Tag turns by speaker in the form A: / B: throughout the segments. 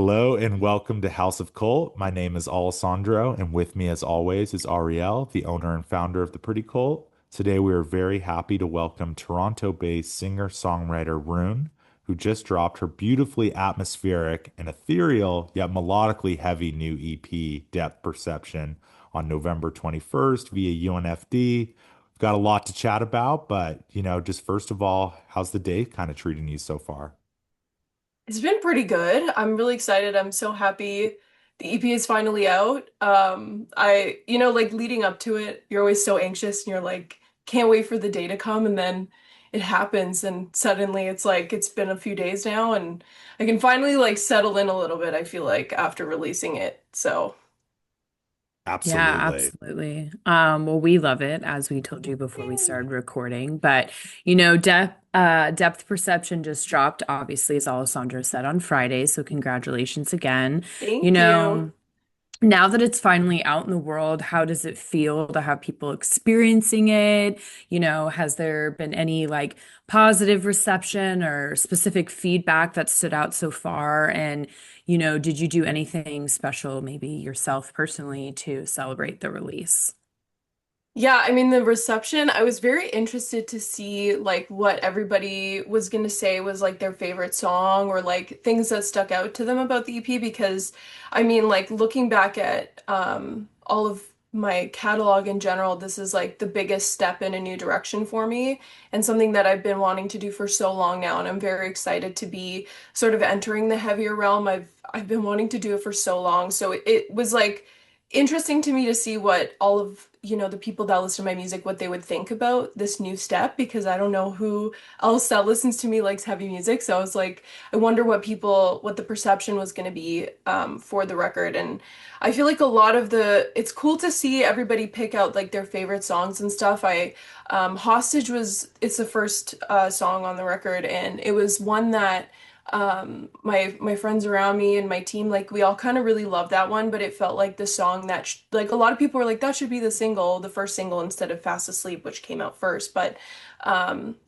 A: Hello and welcome to House of Cult. My name is Alessandro, and with me, as always, is Ariel, the owner and founder of the Pretty Cult. Today, we are very happy to welcome Toronto-based singer-songwriter RUNE, who just dropped her beautifully atmospheric and ethereal yet melodically heavy new EP, Depth Perception, on November 21st via UNFD. We've got a lot to chat about, but just first of all, how's the day kind of treating you so far?
B: It's been pretty good. I'm really excited. I'm so happy the EP is finally out. Like leading up to it, you're always so anxious and you're like, can't wait for the day to come. And then it happens and suddenly it's like it's been a few days now and I can finally like settle in a little bit, I feel like, after releasing it. So
C: Yeah,
A: Absolutely.
C: absolutely. Well, we love it, as we told you before we started recording. But depth perception just dropped, obviously, as Alessandro said on Friday. So congratulations again. You
B: thank you.
C: know, now that it's finally out in the world, how does it feel to have people experiencing it? Has there been any like positive reception or specific feedback that stood out so far? And, did you do anything special, maybe yourself personally, to celebrate the release?
B: Yeah, I mean the reception, I was very interested to see like what everybody was gonna say was like their favorite song or like things that stuck out to them about the EP because I mean like looking back at all of my catalog in general, this is like the biggest step in a new direction for me and something that I've been wanting to do for so long now and I'm very excited to be sort of entering the heavier realm. I've been wanting to do it for so long. So it was like interesting to me to see what all of, the people that listen to my music, what they would think about this new step because I don't know who else that listens to me likes heavy music. So I was like, I wonder what the perception was going to be for the record. And I feel like a lot of it's cool to see everybody pick out like their favorite songs and stuff. It's the first song on the record and it was one that my friends around me and my team like we all kind of really loved that one but it felt like the song that like a lot of people were like that should be the first single instead of Fast Asleep which came out first but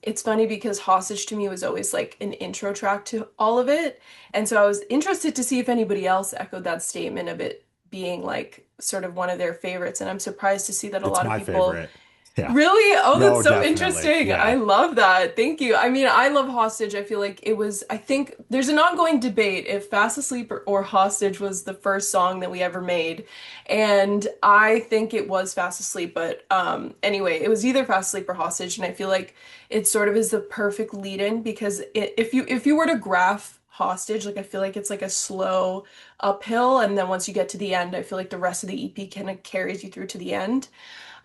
B: it's funny because Hostage to me was always like an intro track to all of it and so I was interested to see if anybody else echoed that statement of it being like sort of one of their favorites and I'm surprised to see that a
A: It's
B: lot of
A: my
B: people.
A: favorite. Yeah.
B: Really? Oh, that's
A: No,
B: so
A: definitely.
B: interesting. I
A: Yeah.
B: love that. Thank you. I mean, I love Hostage. I feel like I think there's an ongoing debate if Fast Asleep or Hostage was the first song that we ever made. And I think it was Fast Asleep, but anyway, it was either Fast Asleep or Hostage. And I feel like it sort of is the perfect lead-in because if you were to graph Hostage, like I feel like it's like a slow uphill. And then once you get to the end, I feel like the rest of the EP kind of carries you through to the end.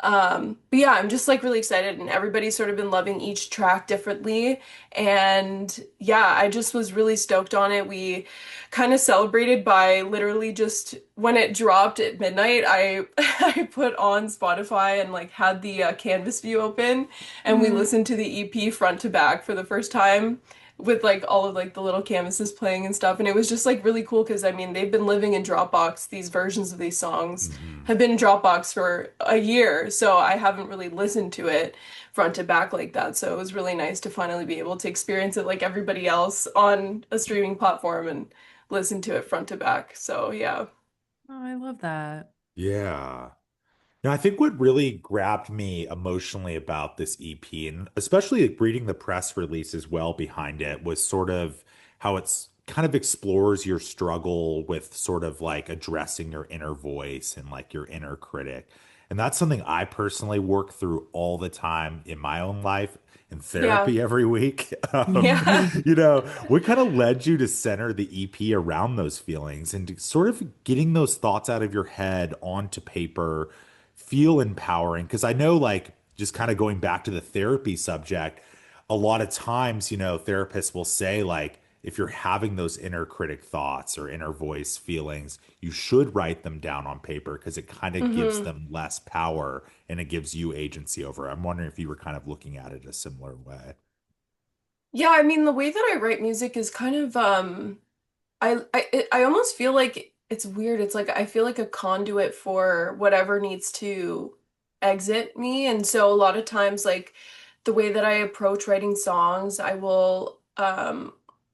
B: But yeah, I'm just like really excited, and everybody's sort of been loving each track differently. And yeah, I just was really stoked on it. We kind of celebrated by literally just when it dropped at midnight, I I put on Spotify and like had the Canvas view open, and we
C: Mhm.
B: listened to the EP front to back for the first time with like all of like the little canvases playing and stuff and it was just like really cool because I mean they've been living in Dropbox, these versions of these songs
A: Mhm.
B: have been in Dropbox for a year, so I haven't really listened to it front to back like that. So it was really nice to finally be able to experience it like everybody else on a streaming platform and listen to it front to back. So yeah.
C: Oh, I love that.
A: Yeah. Now, I think what really grabbed me emotionally about this EP, and especially like reading the press release as well behind it, was sort of how it's kind of explores your struggle with sort of like addressing your inner voice and like your inner critic. And that's something I personally work through all the time in my own life in
B: Yeah.
A: therapy every week.
B: Yeah.
A: What kind of led you to center the EP around those feelings and to sort of getting those thoughts out of your head onto paper feel empowering? Because I know, like, just kind of going back to the therapy subject, a lot of times, therapists will say, like, if you're having those inner critic thoughts or inner voice feelings, you should write them down on paper because it kind of gives
B: hmm
A: them less power and it gives you agency over it. I'm wondering if you were kind of looking at it a similar way.
B: Yeah, I mean the way that I write music is kind of I almost feel like it's weird. It's like I feel like a conduit for whatever needs to exit me. And so a lot of times like the way that I approach writing songs, I will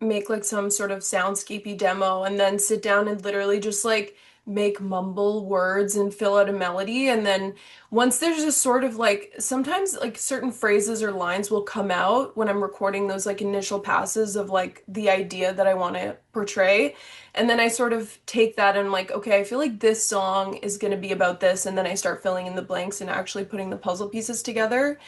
B: make like some sort of soundscapey demo and then sit down and literally just like make mumble words and fill out a melody. And then once there's just sort of like sometimes like certain phrases or lines will come out when I'm recording those like initial passes of like the idea that I want to portray. And then I sort of take that and I'm like, okay, I feel like this song is going to be about this. And then I start filling in the blanks and actually putting the puzzle pieces together.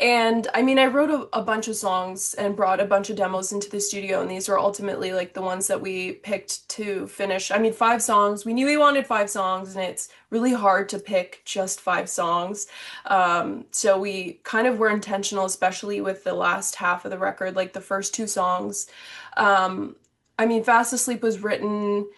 B: And I mean, I wrote a bunch of songs and brought a bunch of demos into the studio, and these were ultimately like the ones that we picked to finish. I mean, 5 songs. We knew we wanted 5 songs, and it's really hard to pick just 5 songs. So we kind of were intentional, especially with the last half of the record, like the first 2 songs. Um, I mean, Fast Asleep was written.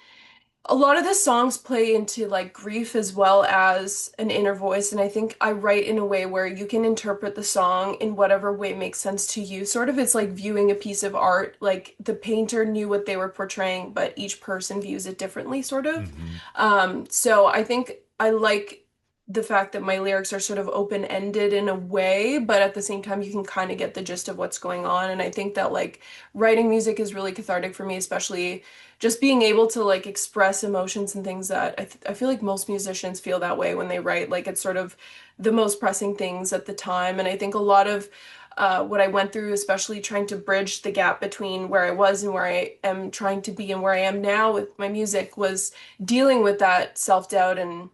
B: A lot of the songs play into like grief as well as an inner voice, and I think I write in a way where you can interpret the song in whatever way makes sense to you. Sort of it's like viewing a piece of art, like the painter knew what they were portraying, but each person views it differently, sort of.
A: Hmm.
B: So I think I like the fact that my lyrics are sort of open-ended in a way, but at the same time you can kind of get the gist of what's going on. And I think that like writing music is really cathartic for me, especially just being able to like express emotions and things that I feel like most musicians feel that way when they write. Like it's sort of the most pressing things at the time. And I think a lot of what I went through, especially trying to bridge the gap between where I was and where I am trying to be and where I am now with my music, was dealing with that self-doubt and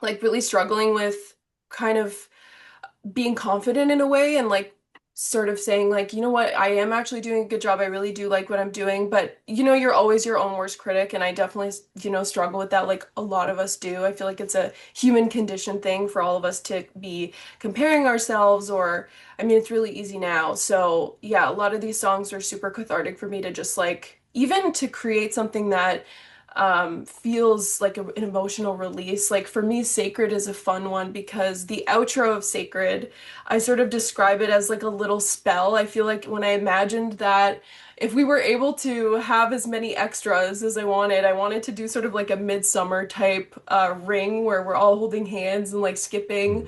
B: like really struggling with kind of being confident in a way and like sort of saying like, you know what, I am actually doing a good job. I really do like what I'm doing, but you know, you're always your own worst critic, and I definitely, you know, struggle with that like a lot of us do. I feel like it's a human condition thing for all of us to be comparing ourselves, or I mean, it's really easy now. So, yeah, a lot of these songs are super cathartic for me to just like even to create something that feels like an emotional release. Like for me, Sacred is a fun one because the outro of Sacred, I sort of describe it as like a little spell. I feel like when I imagined that if we were able to have as many extras as I wanted to do sort of like a midsummer type ring where we're all holding hands and like skipping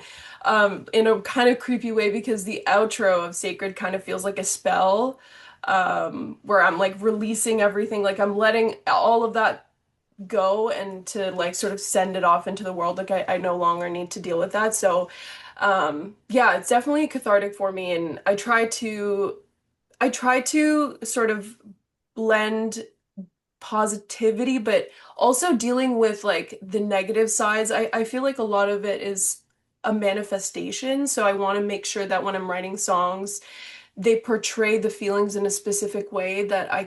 B: in a kind of creepy way, because the outro of Sacred kind of feels like a spell where I'm like releasing everything, like I'm letting all of that go and to like sort of send it off into the world. Like I no longer need to deal with that. So yeah, it's definitely cathartic for me. And I try to sort of blend positivity, but also dealing with like the negative sides. I feel like a lot of it is a manifestation. So I want to make sure that when I'm writing songs, they portray the feelings in a specific way that I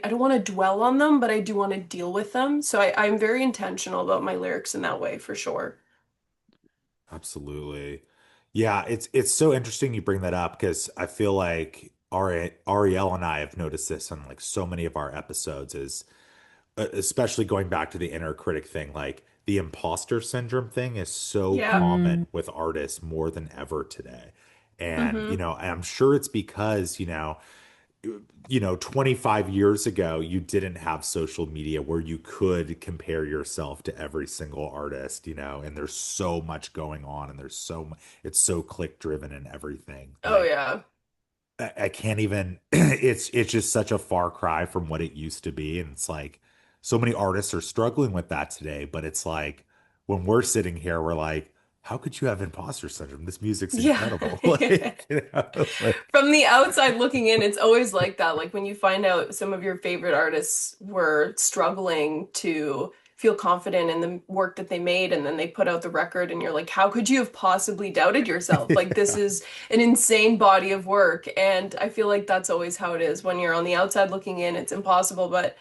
B: don't want to dwell on them, but I do want to deal with them. So I'm very intentional about my lyrics in that way for sure.
A: Absolutely. Yeah, it's so interesting you bring that up because I feel like Ariel and I have noticed this on like so many of our episodes is especially going back to the inner critic thing, like the imposter syndrome thing is so
B: Yeah.
A: common with artists more than ever today. And,
B: Mm-hmm.
A: I'm sure it's because, 25 years ago, you didn't have social media where you could compare yourself to every single artist, and there's so much going on and it's so click driven and everything.
B: Oh
A: Like
B: yeah.
A: I can't even it's just such a far cry from what it used to be. And it's like so many artists are struggling with that today, but it's like when we're sitting here, we're like, how could you have imposter syndrome? This music's
B: Yeah.
A: incredible. Like, like
B: From the outside looking in, it's always like that. Like when you find out some of your favorite artists were struggling to feel confident in the work that they made, and then they put out the record, and you're like, how could you have possibly doubted yourself? Like, this is an insane body of work. And I feel like that's always how it is. When you're on the outside looking in, it's impossible. But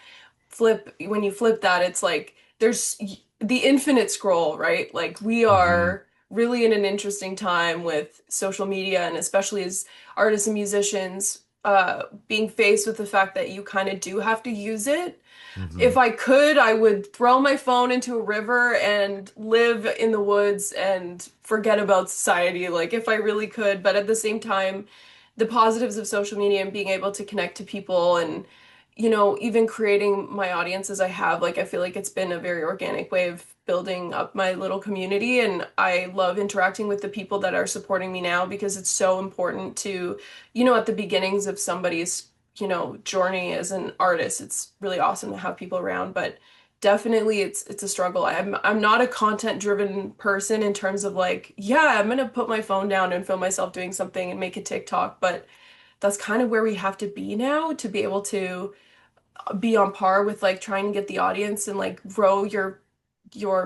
B: when you flip that, it's like there's the infinite scroll, right? Like we
A: Mhm.
B: are really in an interesting time with social media, and especially as artists and musicians being faced with the fact that you kind of do have to use it. If
A: Mhm.
B: I could, I would throw my phone into a river and live in the woods and forget about society, like if I really could. But at the same time, the positives of social media and being able to connect to people and, even creating my audience as I have, like I feel like it's been a very organic way of building up my little community. And I love interacting with the people that are supporting me now, because it's so important to, at the beginnings of somebody's journey as an artist. It's really awesome to have people around, but definitely it's a struggle. I'm not a content driven person in terms of like, yeah, I'm gonna put my phone down and film myself doing something and make a TikTok, but that's kind of where we have to be now to be able to be on par with like trying to get the audience and like grow your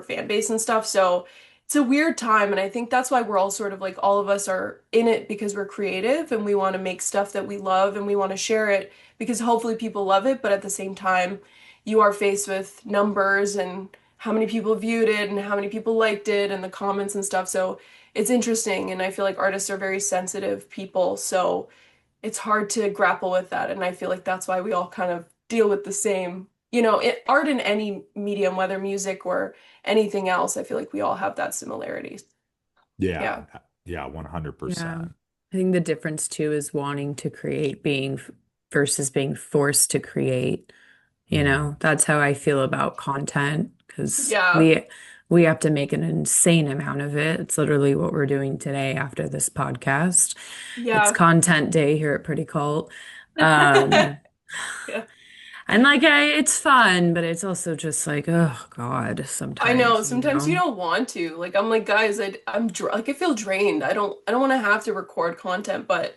B: fan base and stuff. So it's a weird time, and I think that's why we're all sort of like all of us are in it because we're creative and we want to make stuff that we love and we want to share it because hopefully people love it, but at the same time, you are faced with numbers and how many people viewed it and how many people liked it and the comments and stuff. So it's interesting, and I feel like artists are very sensitive people, so it's hard to grapple with that. And I feel like that's why we all kind of deal with the same, art in any medium, whether music or anything else. I feel like we all have that similarity.
A: Yeah.
B: Yeah.
A: Yeah,
C: Yeah.
A: 100%.
C: I think the difference too is wanting to create versus being forced to create.
A: Mm.
C: That's how I feel about content because
B: Yeah.
C: we have to make an insane amount of it. It's literally what we're doing today after this podcast. It's
B: Yeah.
C: content day here at Pretty Cult. Um,
B: Yeah.
C: and like it's fun, but it's also just like, oh God,
B: I know.
C: sometimes,
B: Sometimes you don't want to. Like I'm like, guys, like I feel drained. I don't want to have to record content, but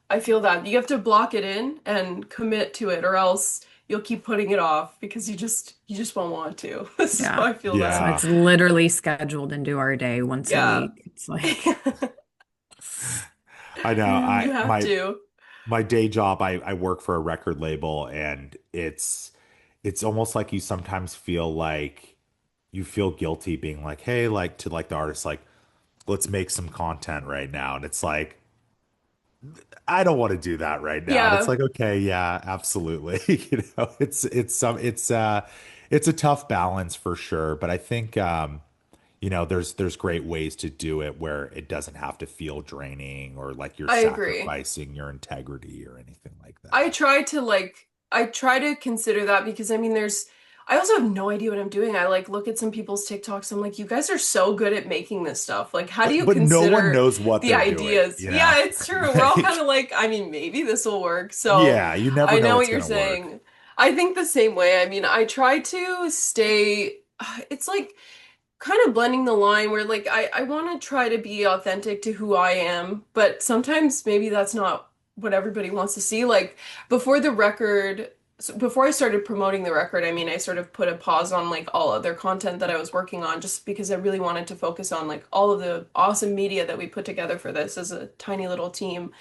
B: I feel that you have to block it in and commit to it, or else you'll keep putting it off because you just won't want to. This is how
C: Yeah.
B: I feel
C: So
B: that.
A: Yeah.
C: it's literally scheduled into our day once a
B: Yeah.
C: week. It's like,
A: I know.
B: You
A: I
B: have to.
A: my day job, I work for a record label, and it's almost like you sometimes feel like you feel guilty being like, hey, like to like the artist, like, let's make some content right now. And it's like, I don't want to do that right now. And it's
B: Yeah.
A: like, okay, yeah, absolutely. It's a tough balance for sure. But I think there's great ways to do it where it doesn't have to feel draining or like you're
B: I agree.
A: sacrificing your integrity or anything like
B: I
A: that.
B: try to like I try to consider that because I mean I also have no idea what I'm doing. I like look at some people's TikToks. I'm like, you guys are so good at making this stuff. Like, how do you
A: But no one
B: consider
A: knows what
B: the
A: they're doing,
B: ideas? Yeah, it's true. We're all kind
A: Like,
B: of like, I mean, maybe this will work. So
A: yeah, you never
B: I
A: know
B: know
A: what's
B: what you're
A: gonna work.
B: saying. I think the same way. I mean, I try to stay, it's like kind of blending the line where like I want to try to be authentic to who I am, but sometimes maybe that's not what everybody wants to see. Like before the record, before I started promoting the record, I mean, I sort of put a pause on like all other content that I was working on just because I really wanted to focus on like all of the awesome media that we put together for this as a tiny little team.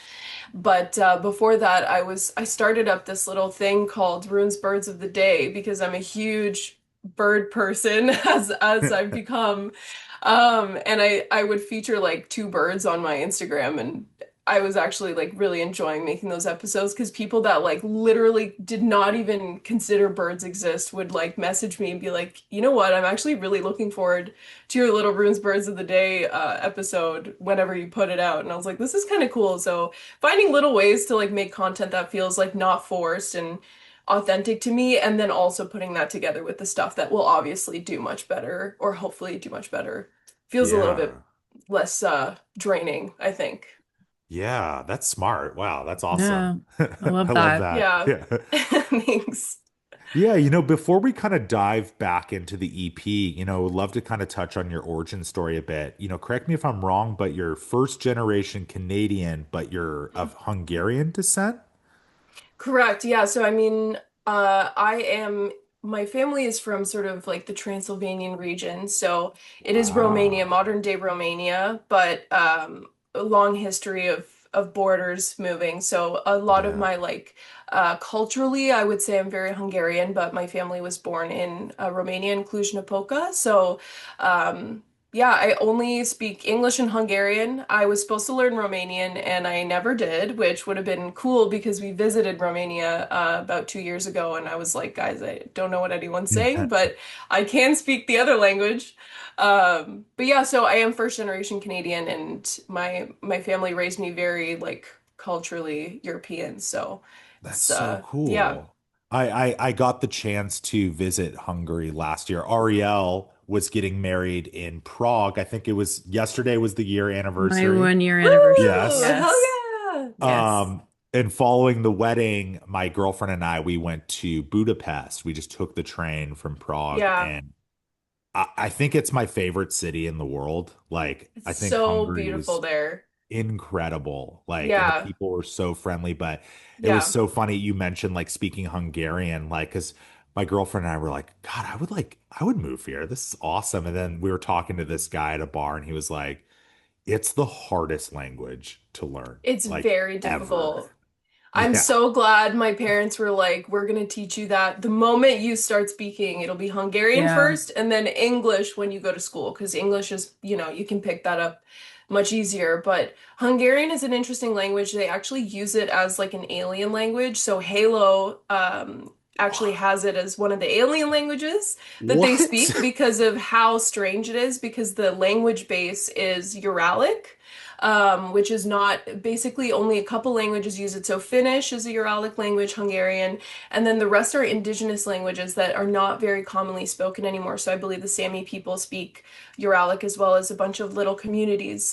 B: But before that, I started up this little thing called Rune's Birds of the Day because I'm a huge bird person as I've become. And I would feature like two birds on my Instagram, and I was actually like really enjoying making those episodes because people that like literally did not even consider birds exist would like message me and be like, you know what, I'm actually really looking forward to your little Runes Birds of the Day episode whenever you put it out. And I was like, this is kind of cool. So finding little ways to like make content that feels like not forced and authentic to me, and then also putting that together with the stuff that will obviously do much better or hopefully do much better feels a little bit
A: Yeah.
B: less draining, I think.
A: Yeah, that's smart. Wow, that's awesome.
C: yeah, I love
A: I love
C: that.
A: that.
B: Yeah.
A: Yeah.
B: Thanks.
A: Yeah, before we kind of dive back into the EP, would love to kind of touch on your origin story a bit. Correct me if I'm wrong, but you're first generation Canadian, but you're of Hungarian descent?
B: Correct. Yeah. So I mean, my family is from sort of like the Transylvanian region. So it is Romania,
A: Ah,
B: modern day Romania, but a long history of borders moving. So a lot of
A: yeah.
B: my like culturally, I would say I'm very Hungarian, but my family was born in Romania in Cluj-Napoca. So um yeah, I only speak English and Hungarian. I was supposed to learn Romanian and I never did, which would have been cool because we visited Romania about 2 years ago and I was like, guys, I don't know what anyone's saying, but I can speak the other language. But yeah, so I am first generation Canadian and my family raised me very like culturally European. So
A: That's
B: it's
A: so
B: yeah.
A: cool. I got the chance to visit Hungary last year. Ariel was getting married in Prague. I think it was yesterday was the year
C: My
A: anniversary.
C: 1 year anniversary.
B: Woo!
A: Yes.
B: Hell
C: Yes.
B: yeah!
C: Yes.
A: and following the wedding, my girlfriend and I, we went to Budapest. We just took the train from Prague,
B: Yeah,
A: and I think it's my favorite city in the world. Like,
B: it's
A: I think
B: so
A: Hungary
B: beautiful
A: was
B: there.
A: incredible. Like, and the
B: Yeah,
A: people were so friendly, but it was
B: yeah.
A: so funny. You mentioned like speaking Hungarian, like, because my girlfriend and I were like, I would move here. This is awesome. And then we were talking to this guy at a bar, and he was like, it's the hardest language to learn,
B: It's
A: like,
B: very
A: ever.
B: difficult. I'm
A: Yeah.
B: so glad my parents were like, we're going to teach you that the moment you start speaking, it'll be Hungarian
C: Yeah.
B: first and then English when you go to school, because English is, you can pick that up much easier. But Hungarian is an interesting language. They actually use it as like an alien language. So Halo actually has it as one of the alien languages that they
A: What?
B: speak because of how strange it is, because the language base is Uralic, which is not basically only a couple languages use it. So Finnish is a Uralic language, Hungarian, and then the rest are indigenous languages that are not very commonly spoken anymore. So I believe the Sami people speak Uralic as well as a bunch of little communities.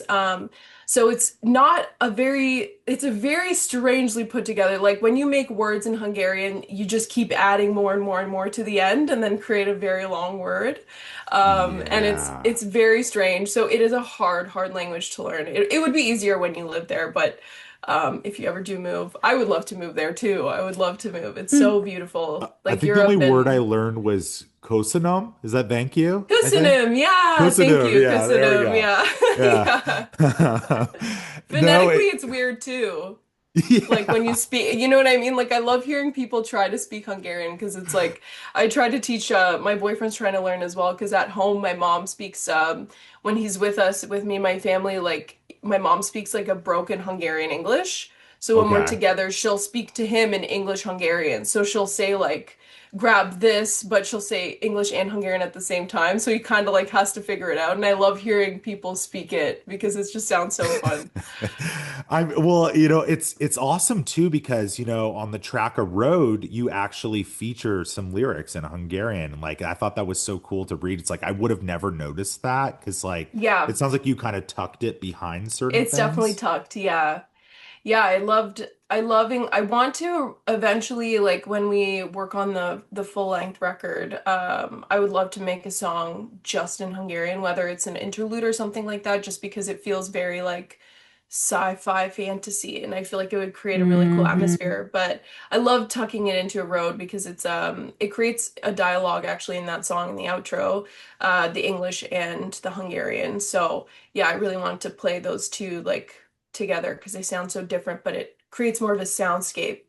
B: So it's not a very, it's a very strangely put together. Like when you make words in Hungarian, you just keep adding more and more and more to the end and then create a very long word. And
A: Yeah.
B: it's very strange. So it is a hard language to learn. It would be easier when you live there, but if you ever do move, I would love to move there too. I would love to move. It's
C: Hmm.
B: so beautiful,
A: I
B: like
A: think the only
B: Europe
A: word I
B: and
A: learned was kosinum. Is that thank you? I think.
B: Kusinum. Yeah, thank
A: Kosinum.
B: you,
A: Yeah, there we
B: Kusinum.
A: go.
B: Yeah,
A: Yeah.
B: yeah.
A: No,
B: Phonetically, it's weird too. Like when you
A: yeah.
B: speak, you know what I mean? Like I love hearing people try to speak Hungarian because it's like I try to teach my boyfriend's trying to learn as well because at home my mom speaks when he's with us with me and my family, like my mom speaks like a broken Hungarian English. So when we're
A: Okay.
B: together, she'll speak to him in English Hungarian. So she'll say like grab this, but she'll say English and Hungarian at the same time. So he kind of like has to figure it out. And I love hearing people speak it because it just sounds so fun.
A: It's awesome too because, on the track of Road, you actually feature some lyrics in Hungarian. And like I thought that was so cool to read. It's like I would have never noticed that because like
B: Yeah.
A: it sounds like you kind of tucked it behind certain
B: It's definitely
A: things.
B: tucked, yeah. Yeah, I want to eventually, like when we work on the full length record, I would love to make a song just in Hungarian, whether it's an interlude or something like that, just because it feels very like sci-fi fantasy and I feel like it would create a really cool
C: Hmm.
B: atmosphere. But I love tucking it into a road because it creates a dialogue actually in that song in the outro, the English and the Hungarian. So yeah, I really wanted to play those two like together because they sound so different, but it creates more of a soundscape.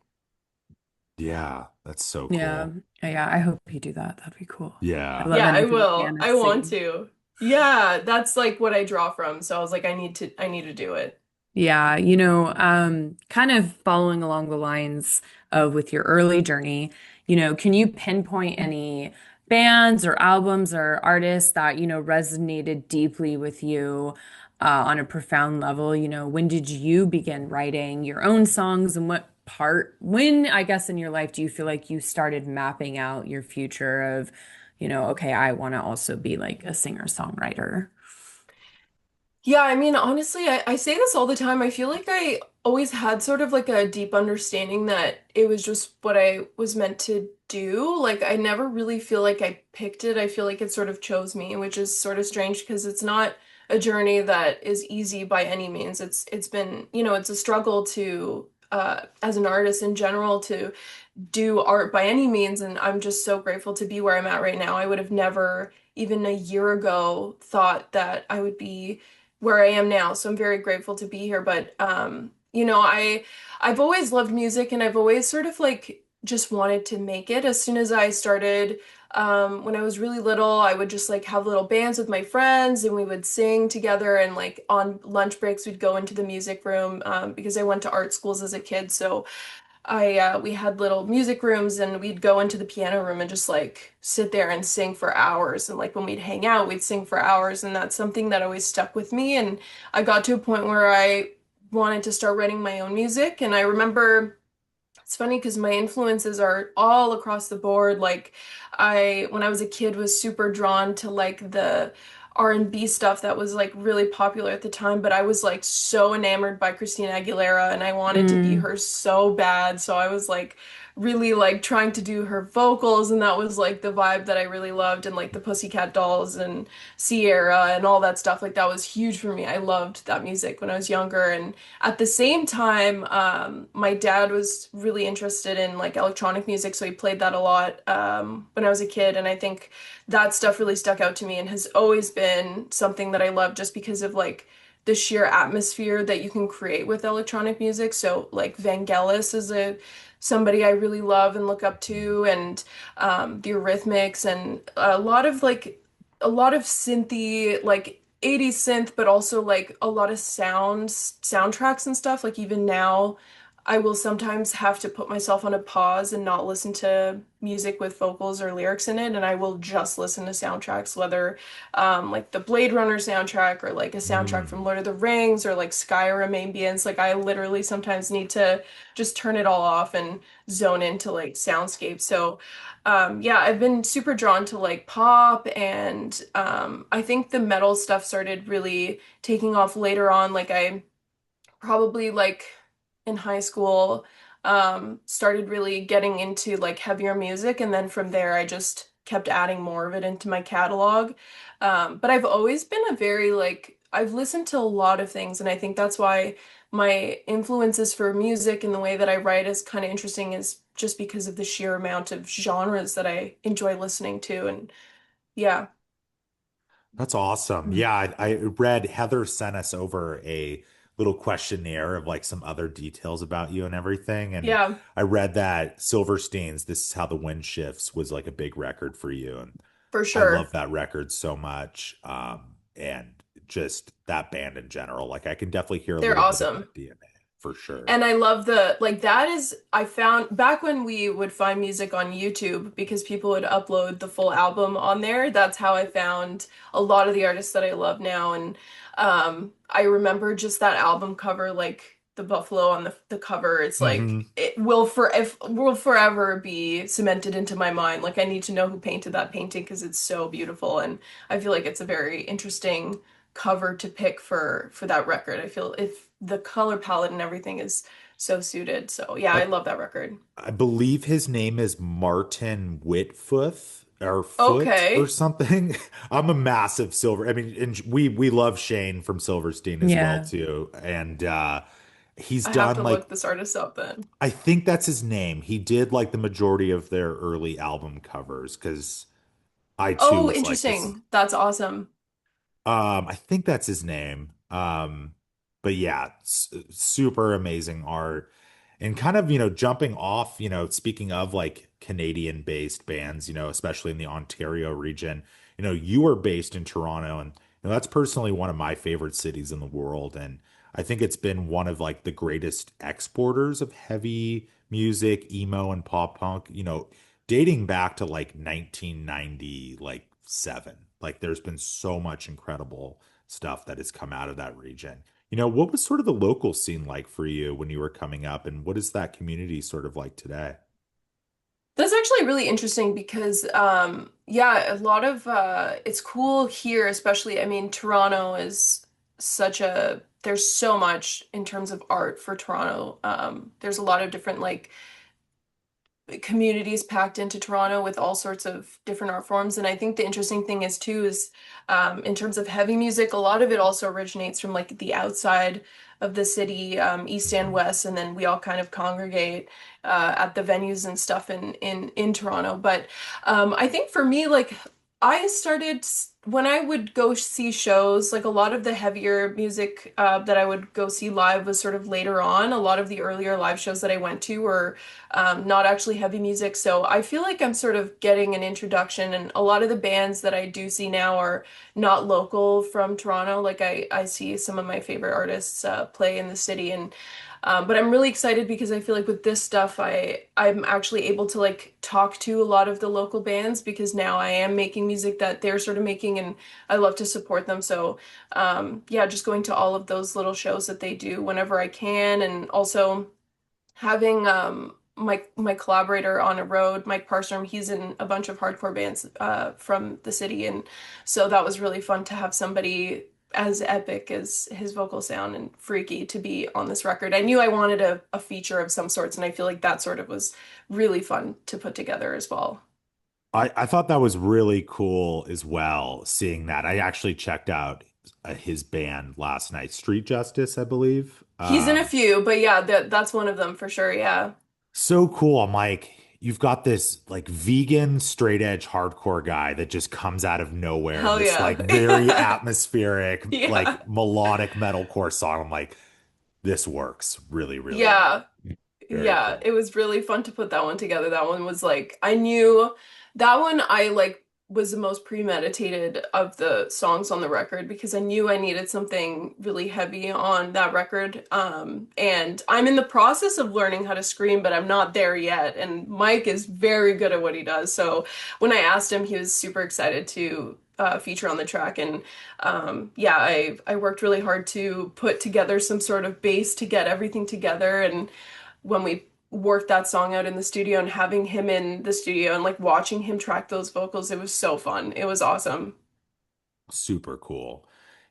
A: Yeah, that's so
C: Yeah.
A: cool.
C: Yeah. I hope you do that. That'd be cool. I
A: Yeah.
C: love
B: Yeah, I
C: anything
B: will. I
C: pianist
B: want
C: singing.
B: to. Yeah, that's like what I draw from. So I was like, I need to do it.
C: Yeah, kind of following along the lines of with your early journey, can you pinpoint any bands or albums or artists that, resonated deeply with you on a profound level? When did you begin writing your own songs and when, I guess, in your life do you feel like you started mapping out your future of, okay, I want to also be like a singer-songwriter?
B: Yeah, I mean, honestly, I say this all the time. I feel like I always had sort of like a deep understanding that it was just what I was meant to do. Like, I never really feel like I picked it. I feel like it sort of chose me, which is sort of strange because it's not a journey that is easy by any means. It's been, it's a struggle to as an artist in general to do art by any means, and I'm just so grateful to be where I'm at right now. I would have never, even a year ago, thought that I would be where I am now. So I'm very grateful to be here. But I've always loved music and I've always sort of like just wanted to make it. As soon as I started, when I was really little, I would just like have little bands with my friends and we would sing together and like on lunch breaks we'd go into the music room because I went to art schools as a kid. So we had little music rooms and we'd go into the piano room and just like sit there and sing for hours. And like when we'd hang out, we'd sing for hours. And that's something that always stuck with me. And I got to a point where I wanted to start writing my own music. And I remember it's funny because my influences are all across the board. Like when I was a kid, was super drawn to like the R&B stuff that was like really popular at the time, but I was like so enamored by Christina Aguilera and I wanted to be
C: Mm.
B: her so bad. So I was like really like trying to do her vocals and that was like the vibe that I really loved and like the Pussycat Dolls and Sierra and all that stuff. Like that was huge for me. I loved that music when I was younger. And at the same time, my dad was really interested in like electronic music, so he played that a lot when I was a kid. And I think that stuff really stuck out to me and has always been something that I love just because of like the sheer atmosphere that you can create with electronic music. So like Vangelis is a somebody I really love and look up to, and the Eurythmics and a lot of synthy like 80s synth, but also like a lot of soundtracks and stuff. Like even now, I will sometimes have to put myself on a pause and not listen to music with vocals or lyrics in it, and I will just listen to soundtracks, whether like the Blade Runner soundtrack or like a soundtrack from
A: Mm.
B: Lord of the Rings or like Skyrim ambience. Like I literally sometimes need to just turn it all off and zone into like soundscape. So yeah, I've been super drawn to like pop and I think the metal stuff started really taking off later on. Like I probably like in high school started really getting into like heavier music and then from there I just kept adding more of it into my catalog. But I've always been a very like I've listened to a lot of things and I think that's why my influences for music and the way that I write is kind of interesting is just because of the sheer amount of genres that I enjoy listening to and yeah.
A: That's awesome. Yeah, I read Heather sent us over a little questionnaire of like some other details about you and everything. And
B: Yeah,
A: I read that Silverstein's This Is How the Wind Shifts was like a big record for you. And
B: for
A: I love
B: sure.
A: that record so much. And just that band in general. Like I can definitely hear a
B: They're
A: little bit of
B: awesome.
A: that DNA for sure.
B: And I love the like that is I found back when we would find music on YouTube because people would upload the full album on there. That's how I found a lot of the artists that I love now. And I remember just that album cover, like the buffalo on the cover. It's like
A: Hmm.
B: it will for if will forever be cemented into my mind. Like I need to know who painted that painting because it's so beautiful. And I feel like it's a very interesting cover to pick for that record. I feel if the color palette and everything is so suited. So yeah, I
A: I,
B: love that record.
A: I believe his name is Martin Whitfuth or Foot or
B: Okay,
A: something. I'm a massive Silver. I mean, and we love Shane from Silverstein as well
C: Yeah.
A: too. And he's
B: I have
A: done
B: to
A: like
B: look this artist up then.
A: I think that's his name. He did like the majority of their early album covers because I too
B: Oh,
A: was like this.
B: interesting. That's awesome.
A: I think that's his name. But yeah, super amazing art. And kind of, jumping off, speaking of like Canadian based bands, especially in the Ontario region, you are based in Toronto and that's personally one of my favorite cities in the world. And I think it's been one of like the greatest exporters of heavy music, emo and pop punk, dating back to like 1990, like seven. Like there's been so much incredible stuff that has come out of that region. What was sort of the local scene like for you when you were coming up, and what is that community sort of like today?
B: That's actually really interesting because yeah, a lot of it's cool here, especially I mean Toronto is such a there's so much in terms of art for Toronto. There's a lot of different like communities packed into Toronto with all sorts of different art forms. And I think the interesting thing is too is in terms of heavy music, a lot of it also originates from like the outside of the city, east and
A: Mhm.
B: west, and then we all kind of congregate at the venues and stuff in Toronto. But I think for me, like I started when I would go see shows, like a lot of the heavier music that I would go see live was sort of later on. A lot of the earlier live shows that I went to were not actually heavy music. So I feel like I'm sort of getting an introduction, and a lot of the bands that I do see now are not local from Toronto. Like I see some of my favorite artists play in the city, and but I'm really excited because I feel like with this stuff, I'm actually able to like talk to a lot of the local bands because now I am making music that they're sort of making, and I love to support them. So yeah, just going to all of those little shows that they do whenever I can, and also having my collaborator on a road, Mike Parstrom, he's in a bunch of hardcore bands from the city, and so that was really fun to have somebody as epic as his vocal sound and freaky to be on this record. I knew I wanted a feature of some sorts, and I feel like that sort of was really fun to put together as well.
A: I thought that was really cool as well, seeing that. I actually checked out his band last night, Street Justice, I believe.
B: He's in a few, but yeah, that's one of them for sure. Yeah.
A: So cool. I'm like, you've got this like vegan straight edge hardcore guy that just comes out of nowhere,
B: Hell
A: this like very
B: yeah.
A: atmospheric,
B: Yeah.
A: like melodic metalcore song. I'm like, this works really, really well.
B: Yeah.
A: Very
B: Yeah,
A: cool.
B: it was really fun to put that one together. That one was like, I knew that one I like was the most premeditated of the songs on the record because I knew I needed something really heavy on that record. And I'm in the process of learning how to scream, but I'm not there yet. And Mike is very good at what he does. So when I asked him, he was super excited to feature on the track. And yeah, I worked really hard to put together some sort of bass to get everything together. And when we worked that song out in the studio and having him in the studio and like watching him track those vocals, it was so fun. It was awesome.
A: Super cool.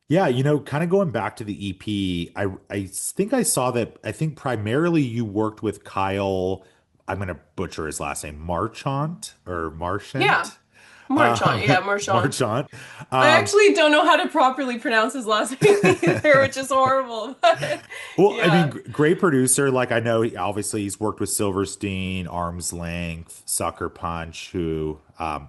A: Yeah, kind of going back to the EP, I think I saw that I think primarily you worked with Kyle, I'm gonna butcher his last name, Marchant or
B: Yeah,
A: Marchant.
B: Marchant. Yeah, Marchant.
A: Marchant.
B: I
A: Um,
B: actually don't know how to properly pronounce his last name either, which is horrible. But
A: well, I mean,
B: yeah,
A: great producer. Like I know, obviously, he's worked with Silverstein, Arm's Length, Sucker Punch, who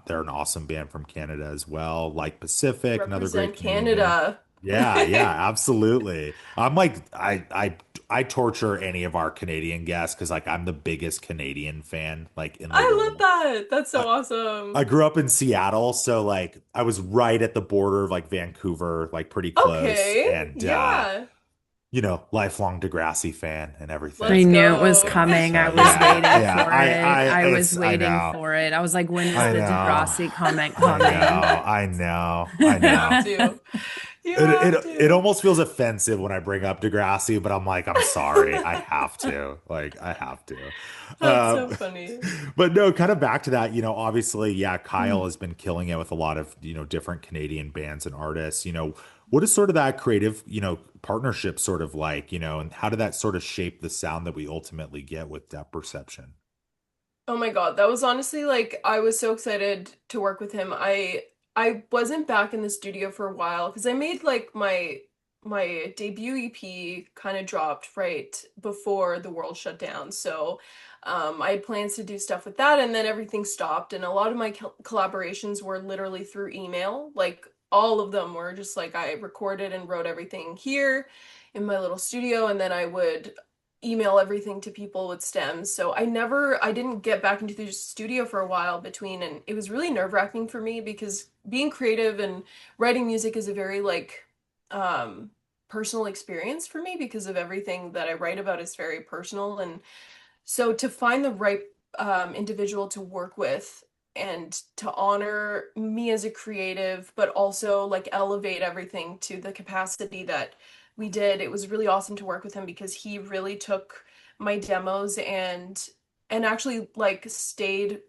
A: they're an awesome band from Canada as well. Like Pacific, another great
B: represent
A: Canadian band.
B: Canada.
A: Yeah, yeah, absolutely. I'm like, I torture any of our Canadian guests because like I'm the biggest Canadian fan like in the
B: I love
A: world.
B: that. That's so
A: I
B: awesome.
A: grew up in Seattle, so like I was right at the border of like Vancouver, like pretty close,
B: Okay.
A: and
B: Yeah.
A: lifelong Degrassi fan and
C: I
B: Let's
A: everything.
C: knew it was
B: go.
C: coming. I
A: So
C: was
A: yeah,
C: waiting
A: yeah,
C: for it. I was
A: I
C: waiting
A: know,
C: for it. I was like, when is
A: I
C: the
A: know,
C: Degrassi comment
A: I
C: coming?
A: know, I know, I
B: You have
A: know.
B: to. You
A: It,
B: have
A: it
B: to.
A: almost feels offensive when I bring up Degrassi, but I'm like, I'm sorry, I have to. Like, I have to.
B: That's so
A: Um,
B: funny.
A: but no, kind of back to that, obviously, yeah, Kyle has been killing it with a lot of, different Canadian bands and artists. What is sort of that creative, partnership sort of like, and how did that sort of shape the sound that we ultimately get with Depth Perception?
B: Oh my God, that was honestly like I was so excited to work with him. I wasn't back in the studio for a while because I made like my debut EP kind of dropped right before the world shut down. So I had plans to do stuff with that and then everything stopped and a lot of my collaborations were literally through email. Like all of them were just like I recorded and wrote everything here in my little studio and then I would email everything to people with stems. So I didn't get back into the studio for a while between, and it was really nerve-wracking for me because being creative and writing music is a very like um personal experience for me because of everything that I write about is very personal. And so to find the right individual to work with and to honor me as a creative, but also like elevate everything to the capacity that we did, it was really awesome to work with him because he really took my demos and actually like stayed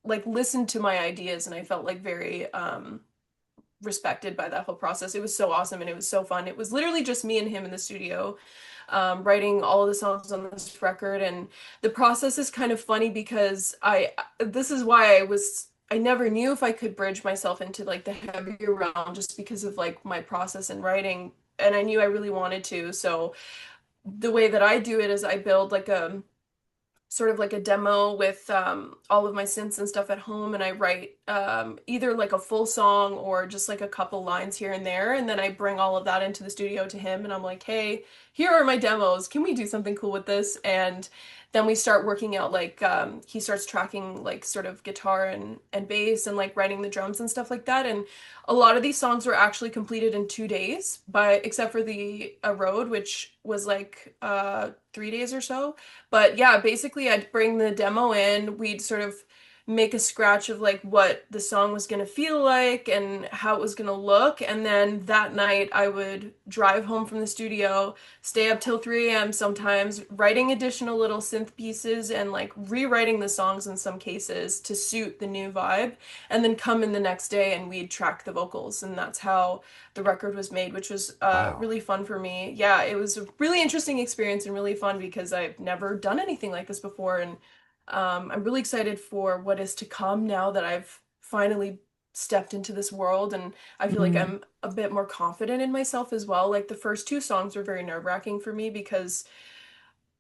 B: like listened to my ideas and I felt like very respected by that whole process. It was so awesome and it was so fun. It was literally just me and him in the studio, writing all of the songs on this record. And the process is kind of funny because this is why I never knew if I could bridge myself into like the heavier realm just because of like my process in writing. And I knew I really wanted to. So the way that I do it is I build like a sort of like a demo with all of my synths and stuff at home and I write either like a full song or just like a couple lines here and there and then I bring all of that into the studio to him and I'm like, hey, here are my demos, can we do something cool with this? And then we start working out like he starts tracking like sort of guitar and bass and like writing the drums and stuff like that. And a lot of these songs were actually completed in 2 days by except for the road, which was like 3 days or so. But yeah, basically I'd bring the demo in, we'd sort of make a scratch of like what the song was going to feel like and how it was going to look. And then that night I would drive home from the studio, stay up till 3 a.m. sometimes, writing additional little synth pieces and like rewriting the songs in some cases to suit the new vibe, and then come in the next day and we'd track the vocals. And that's how the record was made, which was
A: Wow.
B: really fun for me. Yeah, it was a really interesting experience and really fun because I've never done anything like this before. And I'm really excited for what is to come now that I've finally stepped into this world. And I feel like
C: Mhm.
B: I'm a bit more confident in myself as well. Like the first two songs were very nerve-wracking for me because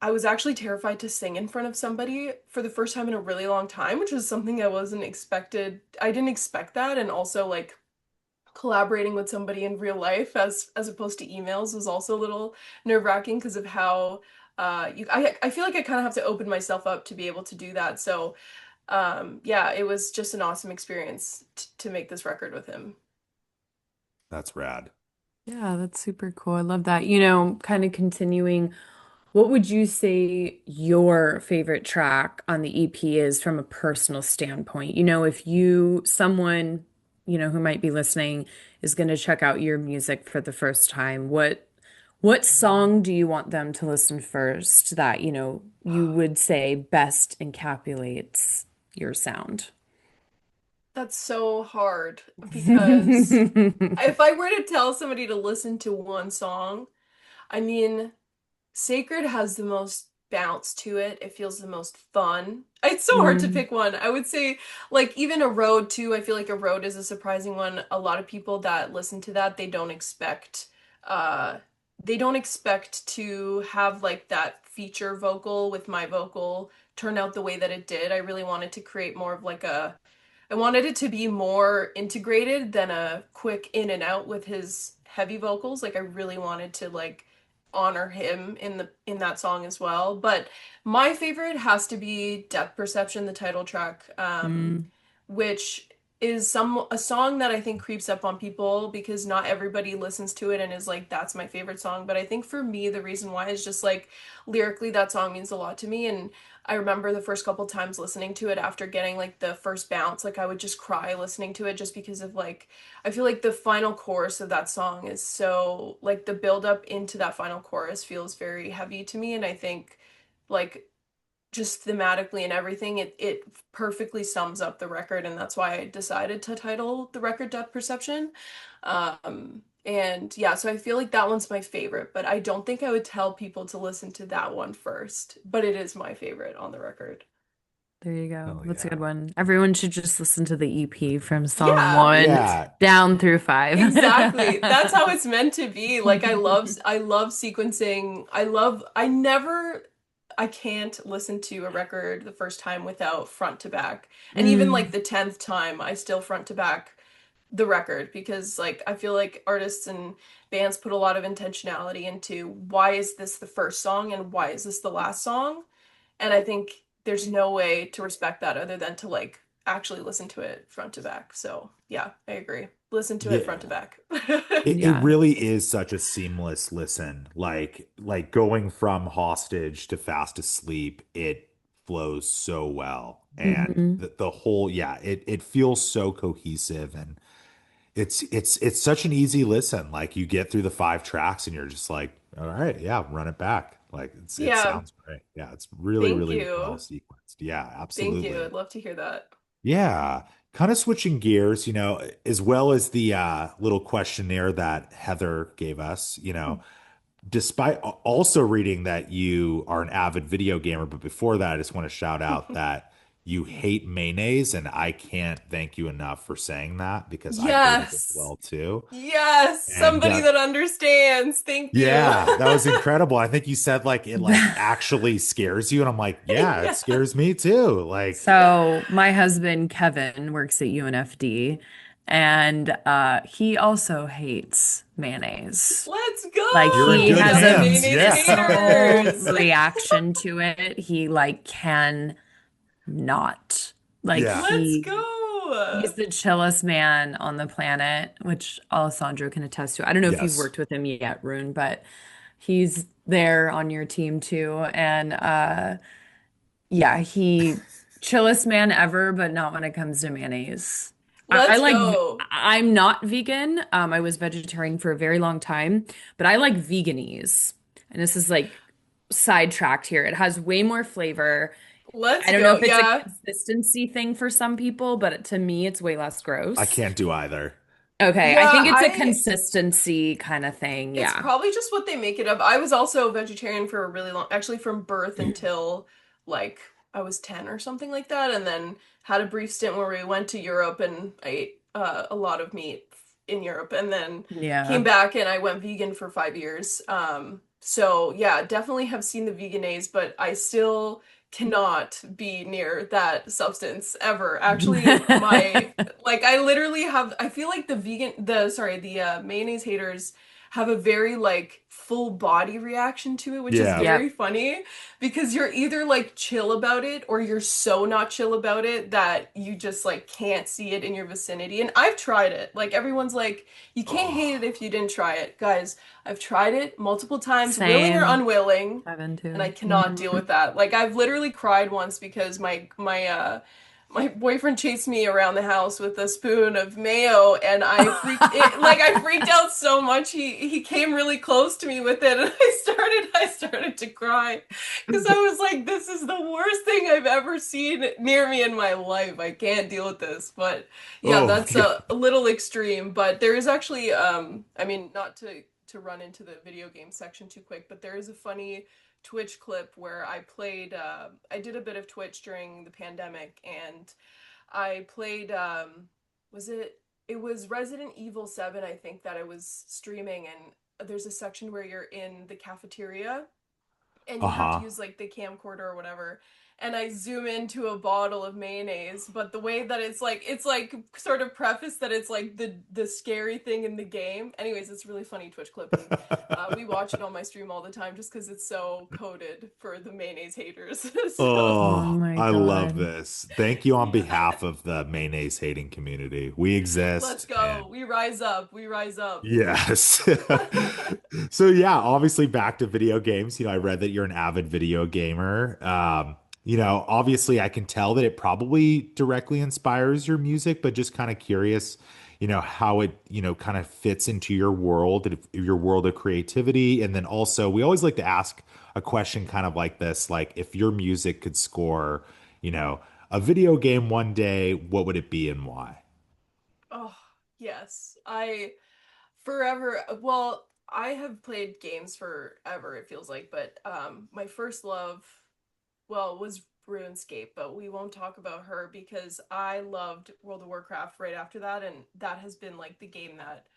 B: I was actually terrified to sing in front of somebody for the first time in a really long time, which was something I wasn't expected. I didn't expect that. And also like collaborating with somebody in real life as opposed to emails was also a little nerve-wracking because of how I feel like I kind of have to open myself up to be able to do that. So yeah, it was just an awesome experience to make this record with him.
A: That's rad.
C: Yeah, that's super cool. I love that. You know, kind of continuing, what would you say your favorite track on the EP is from a personal standpoint? You know, if someone, who might be listening is going to check out your music for the first time, what song do you want them to listen first that, you would say best encapsulates your sound?
B: That's so hard because if I were to tell somebody to listen to one song, I mean, Sacred has the most bounce to it. It feels the most fun. It's so hard to
C: Mm,
B: pick one. I would say, like, even a road too. I feel like a road is a surprising one. A lot of people that listen to that, uh, they don't expect to have like that feature vocal with my vocal turn out the way that it did. I really wanted to create more of like I wanted it to be more integrated than a quick in and out with his heavy vocals. Like I really wanted to like honor him in that song as well. But my favorite has to be Depth Perception, the title track,
C: mm,
B: which is a song that I think creeps up on people because not everybody listens to it and is like, that's my favorite song. But I think for me, the reason why is just like lyrically, that song means a lot to me. And I remember the first couple times listening to it after getting like the first bounce, like I would just cry listening to it just because of like, I feel like the final chorus of that song is so, like the build up into that final chorus feels very heavy to me. And I think like just thematically and everything, it perfectly sums up the record, and that's why I decided to title the record Depth Perception. And yeah, so I feel like that one's my favorite, but I don't think I would tell people to listen to that one first, but it is my favorite on the record.
C: there you go.
A: Hell
C: That's a good
A: yeah.
C: one. Everyone should just listen to the EP from song
B: Yeah,
C: one
A: Yeah.
C: down through five.
B: exactly. That's how it's meant to be. Like I love sequencing. I can't listen to a record the first time without front to back. And even like
C: Mm,
B: the 10th time, I still front to back the record because like I feel like artists and bands put a lot of intentionality into why is this the first song and why is this the last song? And I think there's no way to respect that other than to like actually listen to it front to back. So, yeah, I agree. Listen to it front to
A: Yeah.
B: back.
A: It
C: yeah.
A: really is such a seamless listen. Like going from Hostage to Fast Asleep, it flows so well. And
C: Hmm.
A: the whole, yeah, it feels so cohesive, and it's such an easy listen. Like you get through the five tracks and you're just like, all right, yeah, run it back. Like it
B: Yeah,
A: sounds great. Yeah, it's really,
B: thank
A: really well
B: you.
A: sequenced. Yeah,
B: Thank you.
A: absolutely.
B: I'd love to hear that.
A: Yeah, kind of switching gears, as well as the little questionnaire that Heather gave us, despite also reading that you are an avid video gamer, but before that, I just want to shout out that you hate mayonnaise, and I can't thank you enough for saying that because I hate it as
B: Yes.
A: well too.
B: Yes,
A: And
B: somebody that understands. Thank you.
A: yeah, that was incredible. I think you said like it like actually scares you, and I'm like, yeah, it
B: Yeah.
A: scares me too. Like,
C: So my husband Kevin works at UNFD, and he also hates mayonnaise.
B: Let's
C: Like
A: you're in
B: go.
C: he
B: We
A: good
C: has
B: got
C: a
B: some
A: hands.
B: mayonnaise
A: Yeah.
C: visceral
B: haters.
C: reaction to it. He like can not. Like
A: Yeah.
B: Let's
C: he's
B: go.
C: the chillest man on the planet, which Alessandro can attest to. I don't know if you've
A: Yes.
C: worked with him yet, Rune, but he's there on your team too. And yeah, he Chillest man ever, but not when it comes to mayonnaise. I
B: Let's
C: like,
B: go.
C: I'm not vegan. I was vegetarian for a very long time, but I like veganese. And this is like sidetracked here. It has way more flavor.
B: Let's
C: I don't know
B: go.
C: if it's a
B: Yeah.
C: consistency thing for some people, but to me, it's way less
A: I
C: gross.
A: can't do either.
C: Okay, I
B: Yeah,
C: think it's a
B: I
C: consistency kind of thing.
B: it's
C: Yeah.
B: probably just what they make it of. I was also a vegetarian for a really long, actually from birth until like I was 10 or something like that, and then had a brief stint where we went to Europe and I ate a lot of meat in Europe, and then came
C: Yeah.
B: back and I went vegan for 5 years. So yeah, definitely have seen the veganase, but I still cannot be near that substance ever. Actually, my like I literally have I feel like the mayonnaise haters have a very like full body reaction to it, which is
A: Yeah.
B: very
C: Yep.
B: funny because you're either like chill about it or you're so not chill about it that you just like can't see it in your vicinity. And I've tried it. Like everyone's like, you can't hate it
A: Oh,
B: if you didn't try it. Guys, I've tried it multiple times, willing or
C: Same.
B: unwilling,
C: I've been
B: and I
C: too.
B: cannot deal with that. Like I've literally cried once because my boyfriend chased me around the house with a spoon of mayo and I freaked out so much he came really close to me with it and I started to cry because I was like, this is the worst thing I've ever seen near me in my life. I can't deal with this. But yeah,
A: oh,
B: that's
A: yeah.
B: a little extreme, but there is actually I mean, not to run into the video game section too quick, but there is a funny Twitch clip where I did a bit of Twitch during the pandemic and I played was it was Resident Evil 7 I think that I was streaming, and there's a section where you're in the cafeteria and you have to
A: Uh-huh.
B: use like the camcorder or whatever, and I zoom into a bottle of mayonnaise, but the way that it's like sort of preface that it's like the scary thing in the game. Anyways, it's a really funny Twitch clip, and we watch it on my stream all the time just because it's so coded for the mayonnaise haters. So
C: Oh
A: Oh,
C: my
A: I love
C: God.
A: this. Thank you on
B: yeah.
A: behalf of the mayonnaise hating community. We
B: Let's
A: exist
B: go.
A: and
B: We rise up. We rise up.
A: yes. So yeah, obviously back to video games. I read that you're an avid video gamer. Obviously I can tell that it probably directly inspires your music, but just kind of curious, how it, kind of fits into your world, your world of creativity. And then also we always like to ask a question kind of like this, like if your music could score, you know, a video game one day, what would it be and why?
B: Oh, yes. I forever, well, I have played games forever, it feels like, but my first love, well, was RuneScape, but we won't talk about her because I loved World of Warcraft right after that, and that has been like the game that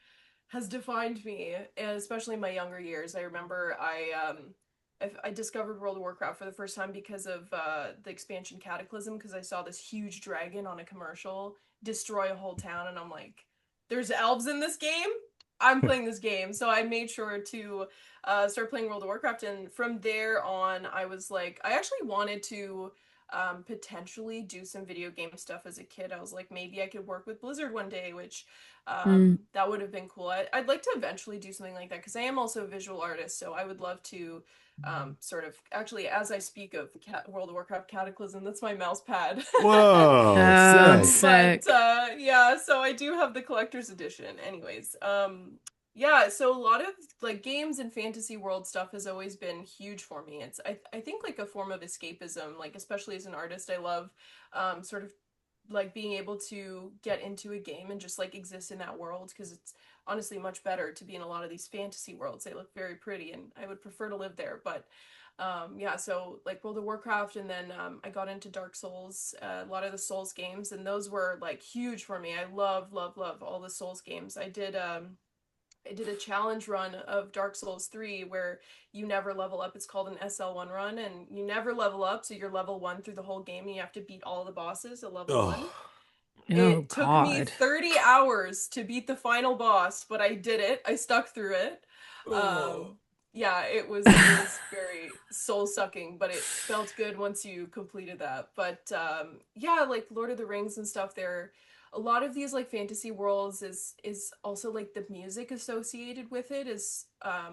B: has defined me, and especially in my younger years. I remember I discovered World of Warcraft for the first time because of the expansion Cataclysm, because I saw this huge dragon on a commercial destroy a whole town, and I'm like, "There's elves in this game. I'm playing this game." So I made sure to start playing World of Warcraft, and from there on, I was like, I actually wanted to potentially do some video game stuff as a kid. I was like, maybe I could work with Blizzard one day, which
C: Mm.
B: that would have been cool. I'd like to eventually do something like that because I am also a visual artist, so I would love to sort of actually, as I speak of World of Warcraft Cataclysm, that's my mouse pad.
A: Whoa,
C: Oh,
A: sick.
B: But
C: sick.
B: yeah, so I do have the collector's edition. Anyways, yeah, so a lot of like games and fantasy world stuff has always been huge for me. I think like a form of escapism, like especially as an artist, I love sort of like being able to get into a game and just like exist in that world because it's honestly much better to be in a lot of these fantasy worlds. They look very pretty and I would prefer to live there. But yeah, so like World of Warcraft, and then I got into Dark Souls, a lot of the Souls games, and those were like huge for me. I love, love, love all the Souls games. I did a challenge run of Dark Souls 3 where you never level up. It's called an SL1 run, and you never level up, so you're level 1 through the whole game, and you have to beat all the bosses at level 1.
A: Oh,
C: Oh
B: It took me
C: God.
B: 30 hours to beat the final boss, but I did it. I stuck through it.
A: oh.
B: Yeah, it was very soul sucking, but it felt good once you completed that. But yeah, like Lord of the Rings and stuff, they're a lot of these like fantasy worlds is also like the music associated with it is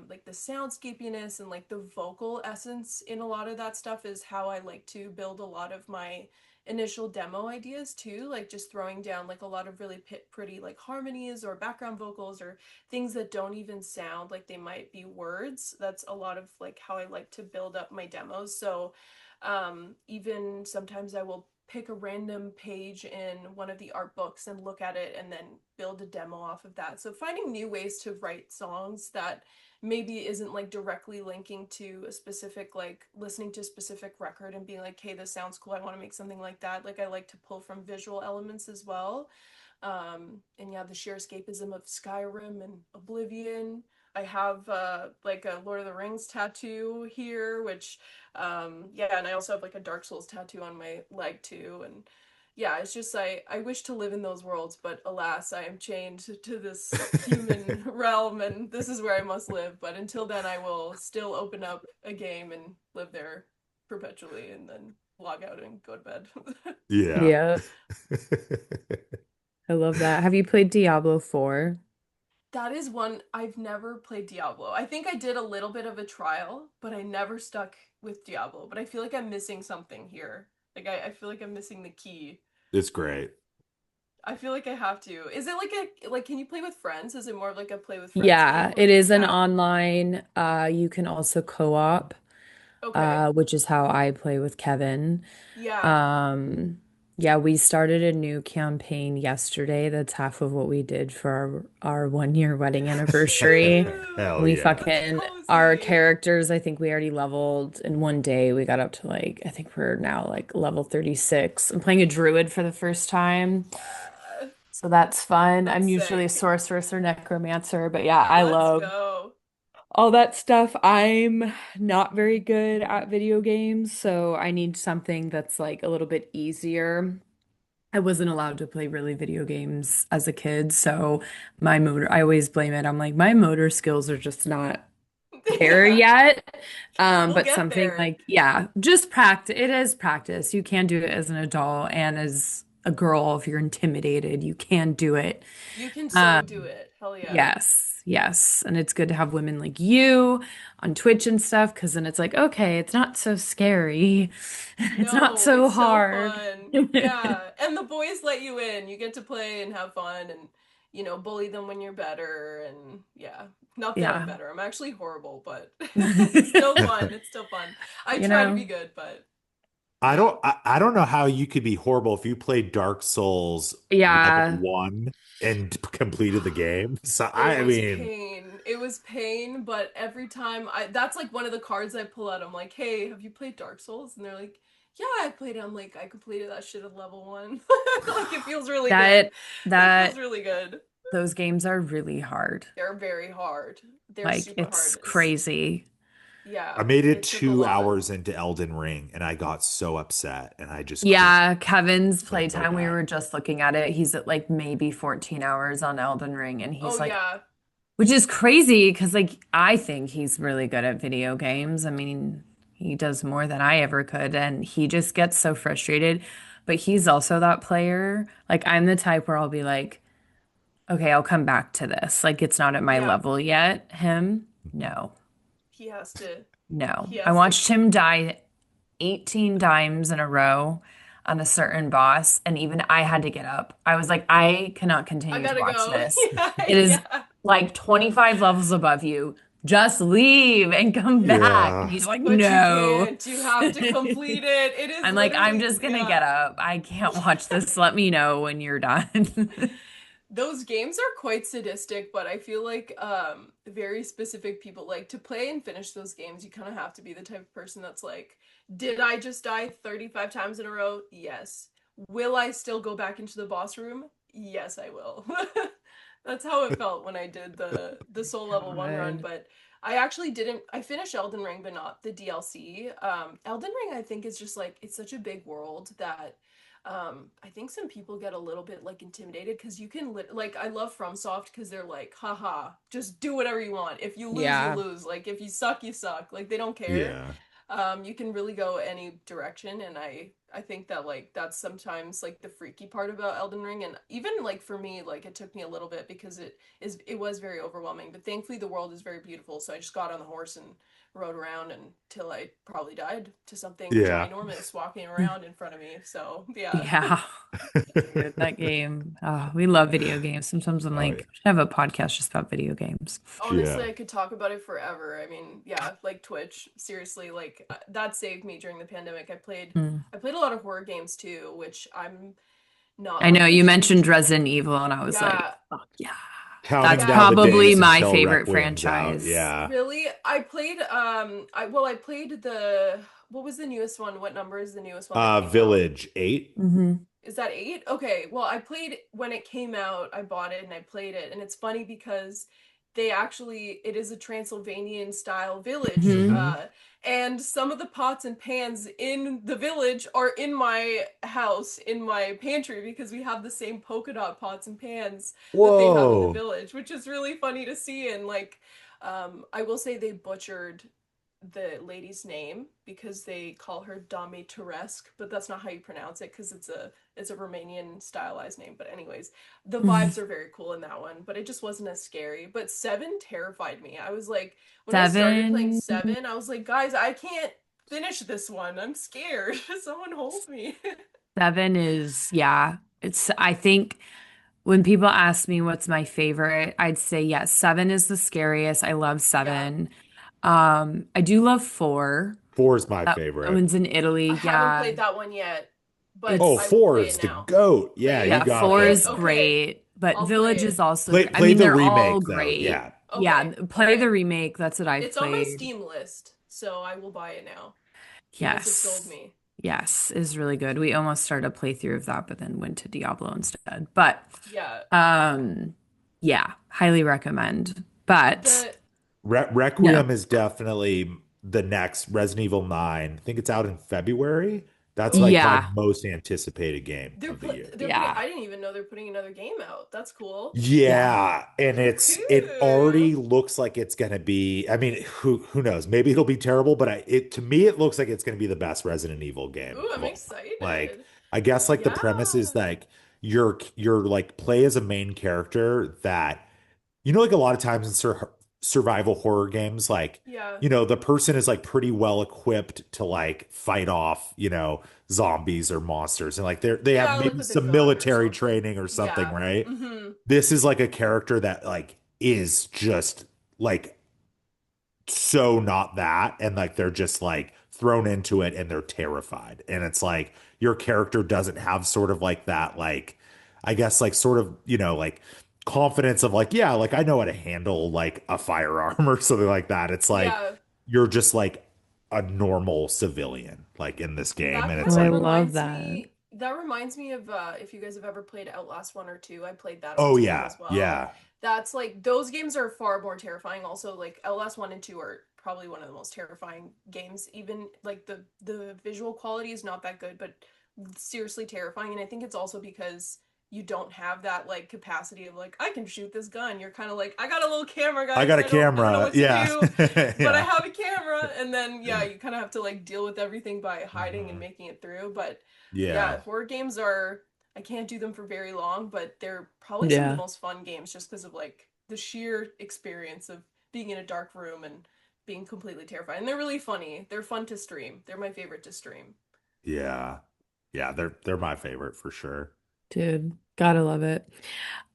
B: like the soundscapiness and like the vocal essence in a lot of that stuff is how I like to build a lot of my initial demo ideas too, like just throwing down like a lot of really pretty like harmonies or background vocals or things that don't even sound like they might be words. That's a lot of like how I like to build up my demos. So even sometimes I will pick a random page in one of the art books and look at it and then build a demo off of that. So finding new ways to write songs that maybe isn't like directly linking to a specific like listening to a specific record and being like, hey, this sounds cool, I want to make something like that. Like I like to pull from visual elements as well. And yeah, the sheer escapism of Skyrim and Oblivion. I have like a Lord of the Rings tattoo here, which yeah, and I also have like a Dark Souls tattoo on my leg too. And yeah, it's just I wish to live in those worlds, but alas, I am chained to this human realm, and this is where I must live. But until then, I will still open up a game and live there perpetually, and then log out and go to bed.
A: Yeah.
C: Yeah, I love that. Have you played Diablo 4?
B: That is one I've never played Diablo. I think I did a little bit of a trial, but I never stuck with Diablo. But I feel like I'm missing something here. Like I feel like I'm missing the key.
A: It's great.
B: I feel like I have to. Is it like a like can you play with friends? Is it more of like a play with friends
C: Yeah,
B: game
C: it
B: or
C: is an
B: yeah.
C: online. You can also co-op,
B: Okay.
C: which is how I play with Kevin.
B: Yeah.
C: Um, yeah, we started a new campaign yesterday. That's half of what we did for our 1 year wedding anniversary.
A: Hell
C: We
A: yeah.
B: That's
C: fucking our
B: cozy.
C: characters, I think we already leveled in 1 day. We got up to like, I think we're now like level 36. I'm playing a druid for the first time. So that's fun. I'm
B: That's
C: usually a
B: sick.
C: sorceress or necromancer, but yeah, I
B: Let's
C: love
B: go.
C: all that stuff. I'm not very good at video games, so I need something that's like a little bit easier. I wasn't allowed to play really video games as a kid, so I always blame it. I'm like, my motor skills are just not there
B: Yeah.
C: yet.
B: We'll
C: But
B: get
C: something
B: there.
C: like, yeah, just practice. It is practice. You can do it as an adult and as a girl if you're intimidated, you can do it.
B: You can so do
C: Um,
B: it. Hell yeah.
C: yes, yes. And it's good to have women like you on Twitch and stuff because then it's like, okay, it's not so scary. It's not
B: No,
C: so
B: it's so
C: hard.
B: fun. Yeah. And the boys let you in. You get to play and have fun and, bully them when you're better. And yeah, not that I'm
C: Yeah.
B: better. I'm actually horrible, but it's still fun. It's still fun. I
C: You
B: try to be
C: know?
B: good, but
A: I
B: yeah.
A: don't I don't know how you could be horrible if you played Dark Souls level
C: Yeah.
A: 1 and completed the game. So
B: It
A: I
B: was
A: mean,
B: pain. It was pain, but every time that's like one of the cards I pull out. I'm like, "Hey, have you played Dark Souls?" And they're like, "Yeah, I played it." I'm like, "I completed that shit at level 1." Like it feels really good.
C: That
B: It feels
C: that
B: really good.
C: those games are really hard.
B: They're very hard. They're
C: Like
B: super
C: it's
B: hard. It's
C: crazy.
A: I
B: yeah,
A: made it
B: it took a
A: 2
B: lot.
A: hours into Elden Ring and I got so upset and I just
C: Yeah, Kevin's
A: couldn't go
C: playtime, we
A: back.
C: were just looking at it. He's at like maybe 14 hours on Elden Ring, and
B: Oh
C: he's like,
B: yeah.
C: which is crazy because like I think he's really good at video games. I mean, he does more than I ever could, and he just gets so frustrated. But he's also that player. Like I'm the type where I'll be like, okay, I'll come back to this. Like it's not at my
B: Yeah.
C: level yet. Him, no.
B: He has to
C: No.
B: he
C: I
B: has to
C: watched him die 18 times in a row on a certain boss, and even I had to get up. I was like, I cannot
B: I
C: continue to
B: gotta
C: watch
B: go.
C: this.
B: Yeah,
C: It is
B: yeah.
C: like 25 levels above you. Just leave and come back. And
A: Yeah.
C: he's like,
B: But you
C: no.
B: can't. You have to complete it. It is
C: I'm like, I'm
B: literally,
C: just gonna get
B: yeah.
C: up. I can't watch this. Let me know when you're done.
B: Those games are quite sadistic, but I feel like very specific people like to play and finish those games. You kind of have to be the type of person that's like, did I just die 35 times in a row? Yes. Will I still go back into the boss room? Yes, I will. That's how it felt when I did the soul level 1 run,
C: God.
B: but I actually didn't I finished Elden Ring but not the DLC. Elden Ring I think is just like it's such a big world that I think some people get a little bit like intimidated because you can like I love FromSoft because they're like, haha, just do whatever you want. If you lose, you
C: Yeah.
B: lose. Like if you suck, you suck. Like they don't care.
A: Yeah.
B: You can really go any direction, and I think that like that's sometimes like the freaky part about Elden Ring, and even like for me, like it took me a little bit because it was very overwhelming. But thankfully, the world is very beautiful, so I just got on the horse and rode around until I probably died to something
A: Yeah.
B: ginormous walking around in front of me. So yeah.
C: Yeah. Dude, that game. Oh, we love video games. Sometimes I'm
A: Oh, yeah.
C: like, we should have a podcast just about video games.
B: Honestly,
A: Yeah.
B: I could talk about it forever. I mean, yeah, like Twitch, seriously, like that saved me during the pandemic.
C: Mm.
B: I played a lot of horror games too, which I'm not
C: I know
B: like a
C: you mentioned
B: huge.
C: Resident Evil, and I was like,
B: Yeah,
C: fuck yeah.
A: Counting
C: That's
A: down the
B: yeah.
C: probably
A: days
C: my
A: until
C: favorite
A: Requiem's out.
C: franchise.
A: Yeah.
B: Really? I played I played the what was the newest one? What number is the newest one that came out?
A: Village 8.
C: Hmm.
B: Is that 8? Okay. Well, I played when it came out. I bought it and I played it, and it's funny because it is a Transylvanian style village,
C: Hmm.
A: Hmm.
B: and some of the pots and pans in the village are in my house in my pantry because we have the same polka dot pots and pans that they have in the
A: Whoa.
B: village, which is really funny to see. And like, I will say they butchered the lady's name because they call her Dame Turescu, but that's not how you pronounce it because it's a Romanian stylized name. But anyways, the vibes are very cool in that one, but it just wasn't as scary. But 7 terrified me. I was like, when I started playing
C: Seven.
B: 7, I was like, guys, I can't finish this one. I'm scared. Someone hold me.
C: Seven is, yeah. I think when people ask me what's my favorite, I'd say yes, seven is the scariest. I love
B: Yeah.
C: seven. I do love four.
A: 4 is my
C: That
A: favorite.
C: one's in
B: I
C: Italy.
B: haven't
C: Yeah.
B: played that one yet, but
A: Oh,
C: It's,
B: I will
A: 4
B: play
A: is
B: it
A: the
B: now.
A: goat. Yeah,
B: Play
A: you
C: yeah,
B: it.
A: gotta
C: four
B: Play
A: play
B: it.
C: is
A: that.
B: Okay.
C: great, but
B: I'll play
C: Village is
B: it.
C: also, I
A: Play
C: mean,
A: the
C: they're all
A: remake though.
C: great.
A: Yeah.
C: Yeah,
B: Okay.
C: play the
B: Okay.
C: remake. That's what I've
B: It's on my
C: played.
B: Steam list, so I will buy it now. You guys have sold
C: Yes.
B: me.
C: Yes, is really good. We almost started a playthrough of that, but then went to Diablo instead. But
B: Yeah.
C: um yeah, highly recommend. But
B: The
C: no.
A: Requiem is definitely the next Resident Evil 9. I think it's out in February. That's like my
C: Yeah.
A: most anticipated game of the year.
B: they're putting
C: Yeah.
B: I didn't even know they're putting another game out. That's cool.
C: Yeah.
A: Yeah, and it
B: Woohoo.
A: already looks like it's gonna be. I mean, who knows? Maybe it'll be terrible, but to me it looks like it's gonna be the best Resident Evil game
B: Ooh,
A: of
B: I'm
A: all time. Like,
B: excited.
A: I guess like the
B: Yeah.
A: premise is like you're like play as a main character that like a lot of times in survival horror games, like,
B: Yeah.
A: the person is like pretty well equipped to like fight off, zombies or monsters. And like they have
B: Yeah, like
A: maybe
B: with a
A: some
B: gun or
A: military
B: something.
A: training or something,
B: Yeah.
A: right?
B: Mm-hmm.
A: This is like a character that like is just like so not that, and like they're just like thrown into it and they're terrified, and it's like your character doesn't have sort of like that, like, I guess, like sort of, like confidence of like, yeah, like I know how to handle like a firearm or something like that. It's like
B: Yeah.
A: you're just like a normal civilian like in this game,
B: That
A: and
C: Oh,
A: it's
C: I
A: like,
C: love that.
B: that reminds me of if you guys have ever played Outlast 1 or 2. I played that on
A: oh
B: Steam
A: yeah,
B: as well.
A: yeah,
B: That's like those games are far more terrifying. Also, like Outlast 1 and 2 are probably one of the most terrifying games. Even like the visual quality is not that good, but seriously terrifying. And I think it's also because you don't have that like capacity of like I can shoot this gun. You're kind of like I got a little camera,
A: I
B: guys.
A: got a
B: I don't know
A: camera,
B: what to
A: yeah.
B: do, but I
A: Yeah.
B: have a camera. And then yeah, you kind of have to like deal with everything by hiding and
A: Mhm.
B: making it through. But
A: Yeah.
B: yeah, horror games are I can't do them for very long, but they're probably some of the
C: Yeah.
B: most fun games just because of like the sheer experience of being in a dark room and being completely terrified. And they're really funny. They're fun to stream. They're my favorite to stream.
A: Yeah. Yeah, they're my favorite for sure.
C: Dude, gotta love it.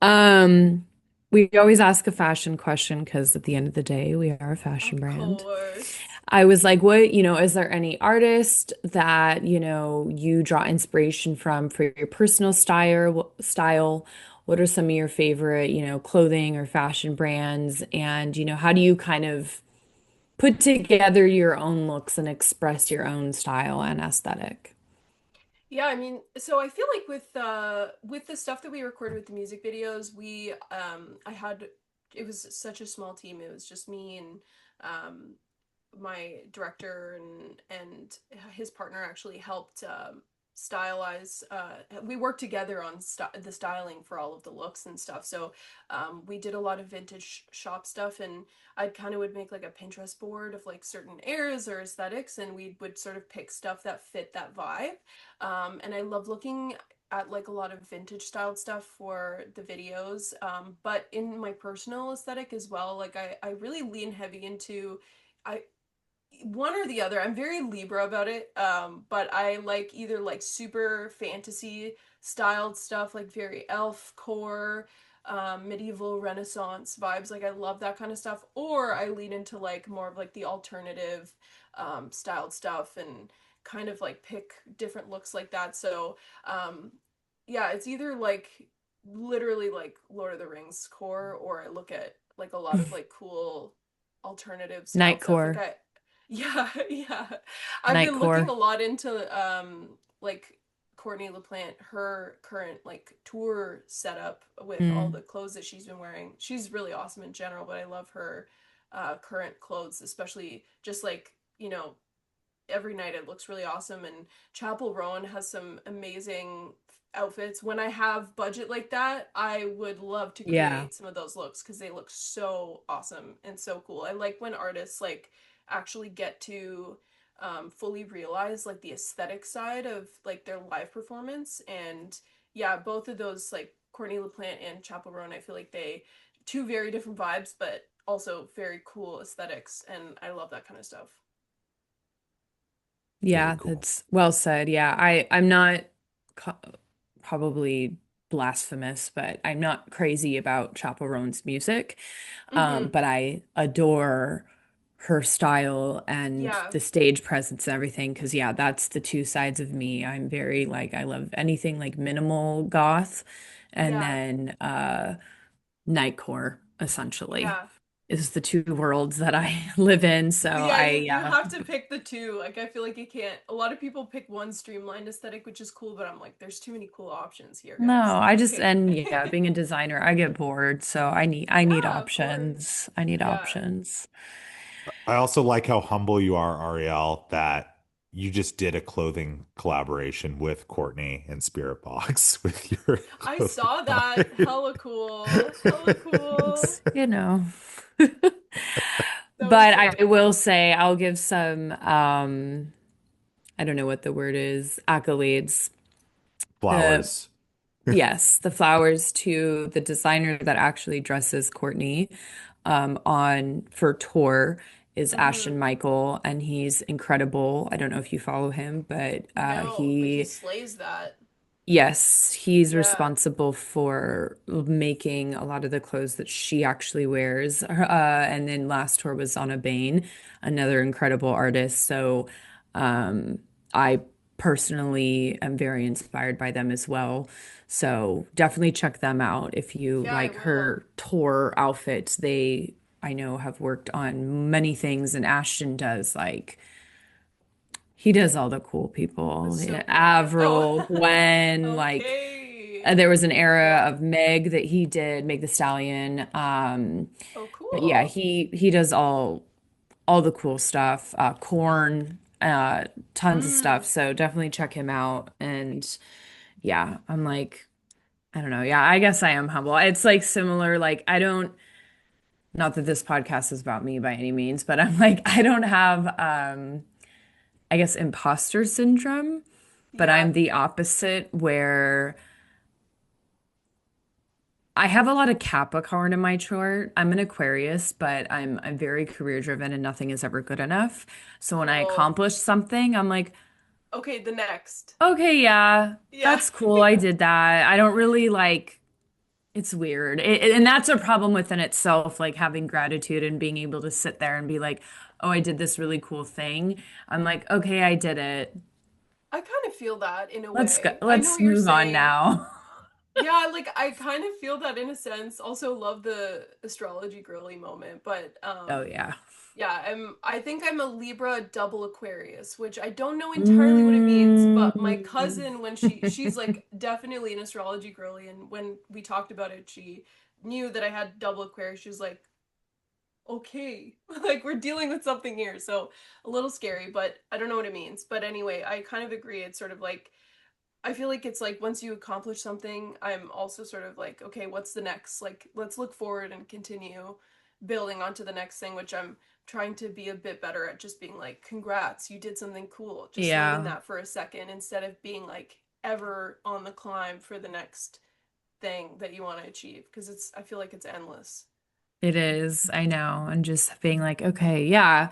C: Um, we always ask a fashion question because at the end of the day, we are a fashion
B: Of
C: brand.
B: course.
C: I was like, what, is there any artist that, you draw inspiration from for your personal style? What are some of your favorite, clothing or fashion brands? And, how do you kind of put together your own looks and express your own style and aesthetic?
B: Yeah, I mean, so I feel like with the stuff that we recorded with the music videos, we I had it was such a small team. It was just me and my director and his partner actually helped. stylize. We worked together on the styling for all of the looks and stuff. So we did a lot of vintage shop stuff, and I kind of would make like a Pinterest board of like certain eras or aesthetics, and we would sort of pick stuff that fit that vibe. And I love looking at like a lot of vintage styled stuff for the videos. But in my personal aesthetic as well, like I really lean heavy into I one or the other. I'm very Libra about it. But I like either like super fantasy styled stuff, like very elf core, medieval Renaissance vibes. Like I love that kind of stuff. Or I lean into like more of like the alternative styled stuff and kind of like pick different looks like that. So yeah, it's either like literally like Lord of the Rings core, or I look at like a lot of like cool alternative style stuff. Like
C: Nightcore,
B: I yeah, yeah. I've been looking
C: Nightcore.
B: a lot into like Courtney LaPlante, her current like tour setup with all
C: Mm.
B: the clothes that she's been wearing. She's really awesome in general, but I love her current clothes, especially just like, every night it looks really awesome. And Chapel Roan has some amazing outfits. When I have budget like that, I would love to
C: Yeah.
B: create some of those looks because they look so awesome and so cool. I like when artists like actually get to fully realize like the aesthetic side of like their live performance. And yeah, both of those, like Courtney LaPlante and Chapel Roan, I feel like they two very different vibes, but also very cool aesthetics, and I love that kind of stuff.
A: Very
C: Yeah,
A: cool.
C: that's well said. Yeah, I'm not co probably blasphemous, but I'm not crazy about Chappell Roan's music.
B: Mm-hmm.
C: But I adore her style and
B: Yeah.
C: the stage presence and everything. Because yeah, that's the two sides of me. I'm very like I love anything like minimal goth, and
B: Yeah.
C: then nightcore essentially
B: Yeah.
C: is the two worlds that I live in. So
B: Yeah,
C: I
B: you
C: yeah.
B: have to pick the two. Like I feel like you can't. A lot of people pick one streamlined aesthetic, which is cool, but I'm like, there's too many cool options here,
C: No,
B: guys.
C: I
B: Like
C: just
B: pick.
C: and yeah, being a designer, I get bored, so I need
B: Yeah, of course.
C: options. I need
B: Yeah.
C: options.
A: I also like how humble you are, Ariel, that you just did a clothing collaboration with Courtney and Spirit Box with your
B: I
A: clothing
B: saw that.
A: line.
B: Hella cool. Hella cool.
C: It's, you know.
B: That was
C: But
B: so
C: I
B: good.
C: will say I'll give some I don't know what the word is, accolades. The
A: Flowers.
C: Yes, the flowers to the designer that actually dresses Courtney on for tour is
B: Mm-hmm.
C: Ashton Michael, and he's incredible. I don't know if you follow him, but
B: No, but he slays that.
C: yes, he's
B: Yeah.
C: responsible for making a lot of the clothes that she actually wears. And then last tour was on a Bane, another incredible artist. So I personally am very inspired by them as well. So definitely check them out if you
B: Yeah, I
C: like
B: will.
C: her tour outfits. They, I know, have worked on many things, and Ashton does like he does all the cool people.
B: That's so
C: Yeah,
B: cool. Oh,
C: Avril, Gwen, like
B: okay.
C: there was an era
B: Yeah.
C: of Meg that he did, Meg the Stallion.
B: Oh,
C: But yeah,
B: cool.
C: he does all the cool stuff. Corn, tons of stuff.
B: Mm.
C: So definitely check him out. And yeah, I'm like, I don't know. Yeah, I guess I am humble. It's like similar, like I don't, not that this podcast is about me by any means, but I'm like, I don't have I guess imposter syndrome, but
B: Yeah.
C: I'm the opposite where I have a lot of Capricorn in my chart. I'm an Aquarius, but I'm very career driven and nothing is ever good enough. So when I
B: Cool.
C: accomplish something, I'm like,
B: Okay, the next.
C: okay, yeah,
B: Yeah.
C: that's cool. I did that. I don't really like it's weird. And that's a problem within itself, like having gratitude and being able to sit there and be like, oh, I did this really cool thing. I'm like, okay, I did it.
B: I kind of feel that in a
C: Let's go.
B: way. I know
C: Let's
B: what you're
C: move on
B: saying.
C: now.
B: Yeah, like I kind of feel that in a sense. Also love the astrology girly moment, but
C: Oh yeah.
B: yeah, I think I'm a Libra double Aquarius, which I don't know entirely what it means, but my
C: Mm.
B: cousin, when she's like definitely an astrology girly, and when we talked about it, she knew that I had double Aquarius. She was like, okay, like we're dealing with something here. So a little scary, but I don't know what it means. But anyway, I kind of agree. It's sort of like I feel like it's like once you accomplish something, I'm also sort of like, okay, what's the next? Like, let's look forward and continue building onto the next thing, which I'm trying to be a bit better at just being like, congrats, you did something cool. Just soak in
C: Yeah,
B: that for a second instead of being like ever on the climb for the next thing that you want to achieve because I feel like it's endless.
C: it is. I know. And just being like, okay, yeah,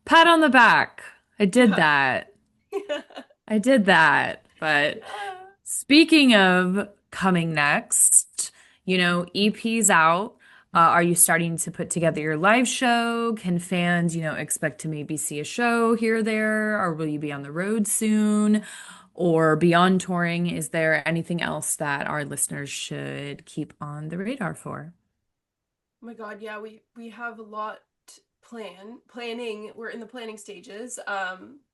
C: pat on the back. I did
B: Yeah.
C: that.
B: Yeah.
C: I did that. But
B: Yeah.
C: speaking of coming next, EP's out. Are you starting to put together your live show? Can fans, expect to maybe see a show here or there? Or will you be on the road soon? Or beyond touring, is there anything else that our listeners should keep on the radar for?
B: Oh my God, yeah, we have a lot planning. We're in the planning stages.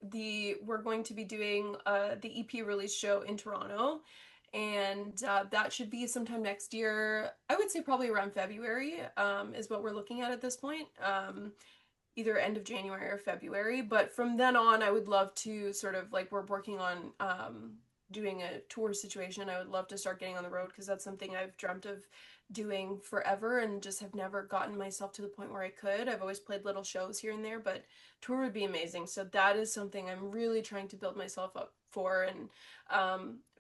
B: The We're going to be doing the EP release show in Toronto, and that should be sometime next year. I would say probably around February, is what we're looking at this point. Either end of January or February. But from then on, I would love to sort of like we're working on doing a tour situation. I would love to start getting on the road because that's something I've dreamt of doing forever and just have never gotten myself to the point where I could. I've always played little shows here and there, but tour would be amazing. So that is something I'm really trying to build myself up for. And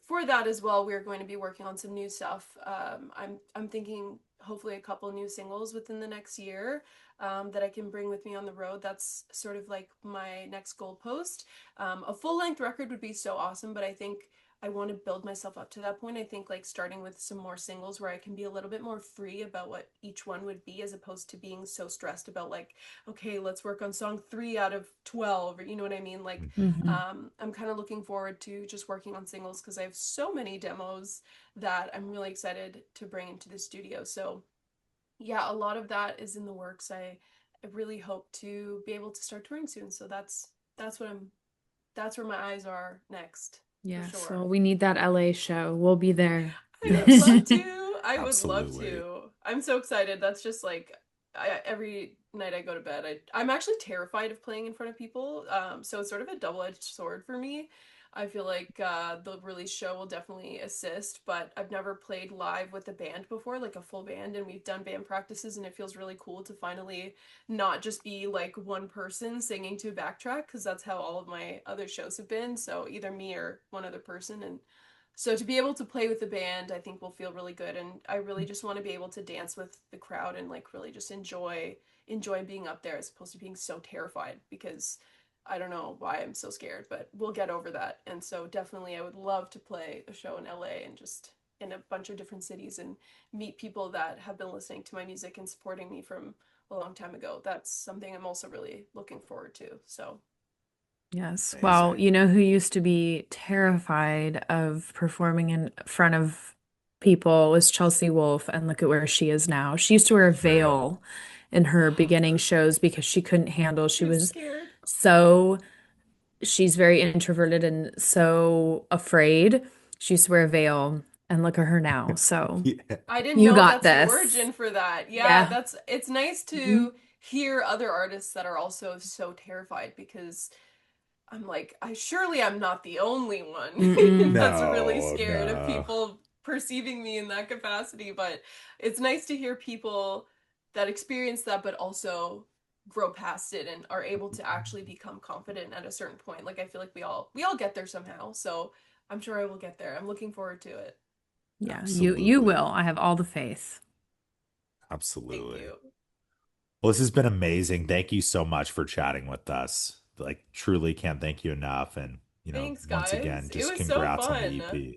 B: for that as well, we're going to be working on some new stuff. I'm thinking hopefully a couple new singles within the next year that I can bring with me on the road. That's sort of like my next goalpost. A full length record would be so awesome, but I think I want to build myself up to that point. I think like starting with some more singles where I can be a little bit more free about what each one would be as opposed to being so stressed about like, okay, let's work on song 3 out of 12, or you know what I mean? Like,
C: Mhm.
B: I'm kind of looking forward to just working on singles because I have so many demos that I'm really excited to bring into the studio. So yeah, a lot of that is in the works. I really hope to be able to start touring soon. So that's what I'm that's where my eyes are next, for
C: Yes,
B: sure.
C: well, we need that LA show. We'll be there.
B: I would love
A: Yes,
B: to. I would love
A: absolutely.
B: to. I'm so excited. That's just like every night I go to bed, I'm actually terrified of playing in front of people. So it's sort of a double-edged sword for me. I feel like the release show will definitely assist, but I've never played live with a band before, like a full band, and we've done band practices, and it feels really cool to finally not just be like one person singing to a backtrack, because that's how all of my other shows have been. So either me or one other person, and so to be able to play with the band, I think will feel really good, and I really just want to be able to dance with the crowd and like really just enjoy being up there as opposed to being so terrified because I don't know why I'm so scared, but we'll get over that. And so definitely I would love to play a show in LA and just in a bunch of different cities and meet people that have been listening to my music and supporting me from a long time ago. That's something I'm also really looking forward to. So
C: Yes. Well,
A: Amazing.
C: you know who used to be terrified of performing in front of people was Chelsea Wolfe, and look at where she is now. She used to wear a
A: True.
C: veil in her beginning shows because she couldn't handle,
B: she was scared.
C: so, she's very introverted and so afraid. She used to wear a veil, and look at her now. So,
A: Yeah.
B: I didn't
C: you
B: know
C: got
B: that's the
C: this.
B: origin for that. Yeah,
C: Yeah.
B: that's it's nice
C: Mhm.
B: to hear other artists that are also so terrified because I'm like, I surely I'm not the only one
C: Mm-mm.
B: that's really
A: No,
B: scared of
A: no.
B: people perceiving me in that capacity, but it's nice to hear people that experience that but also grow past it and are able to actually become confident at a certain point. Like I feel like we all get there somehow. So I'm sure I will get there. I'm looking forward to it.
C: Yeah, you will.
A: Absolutely.
C: I have all the faith.
B: Thank
A: Absolutely.
B: you.
A: Well, this has been amazing. Thank you so much for chatting with us. Like, truly can't thank you enough. And,
B: Thanks,
A: once again,
B: guys. It
A: just
B: was so
A: congrats on the
B: fun.
A: EP.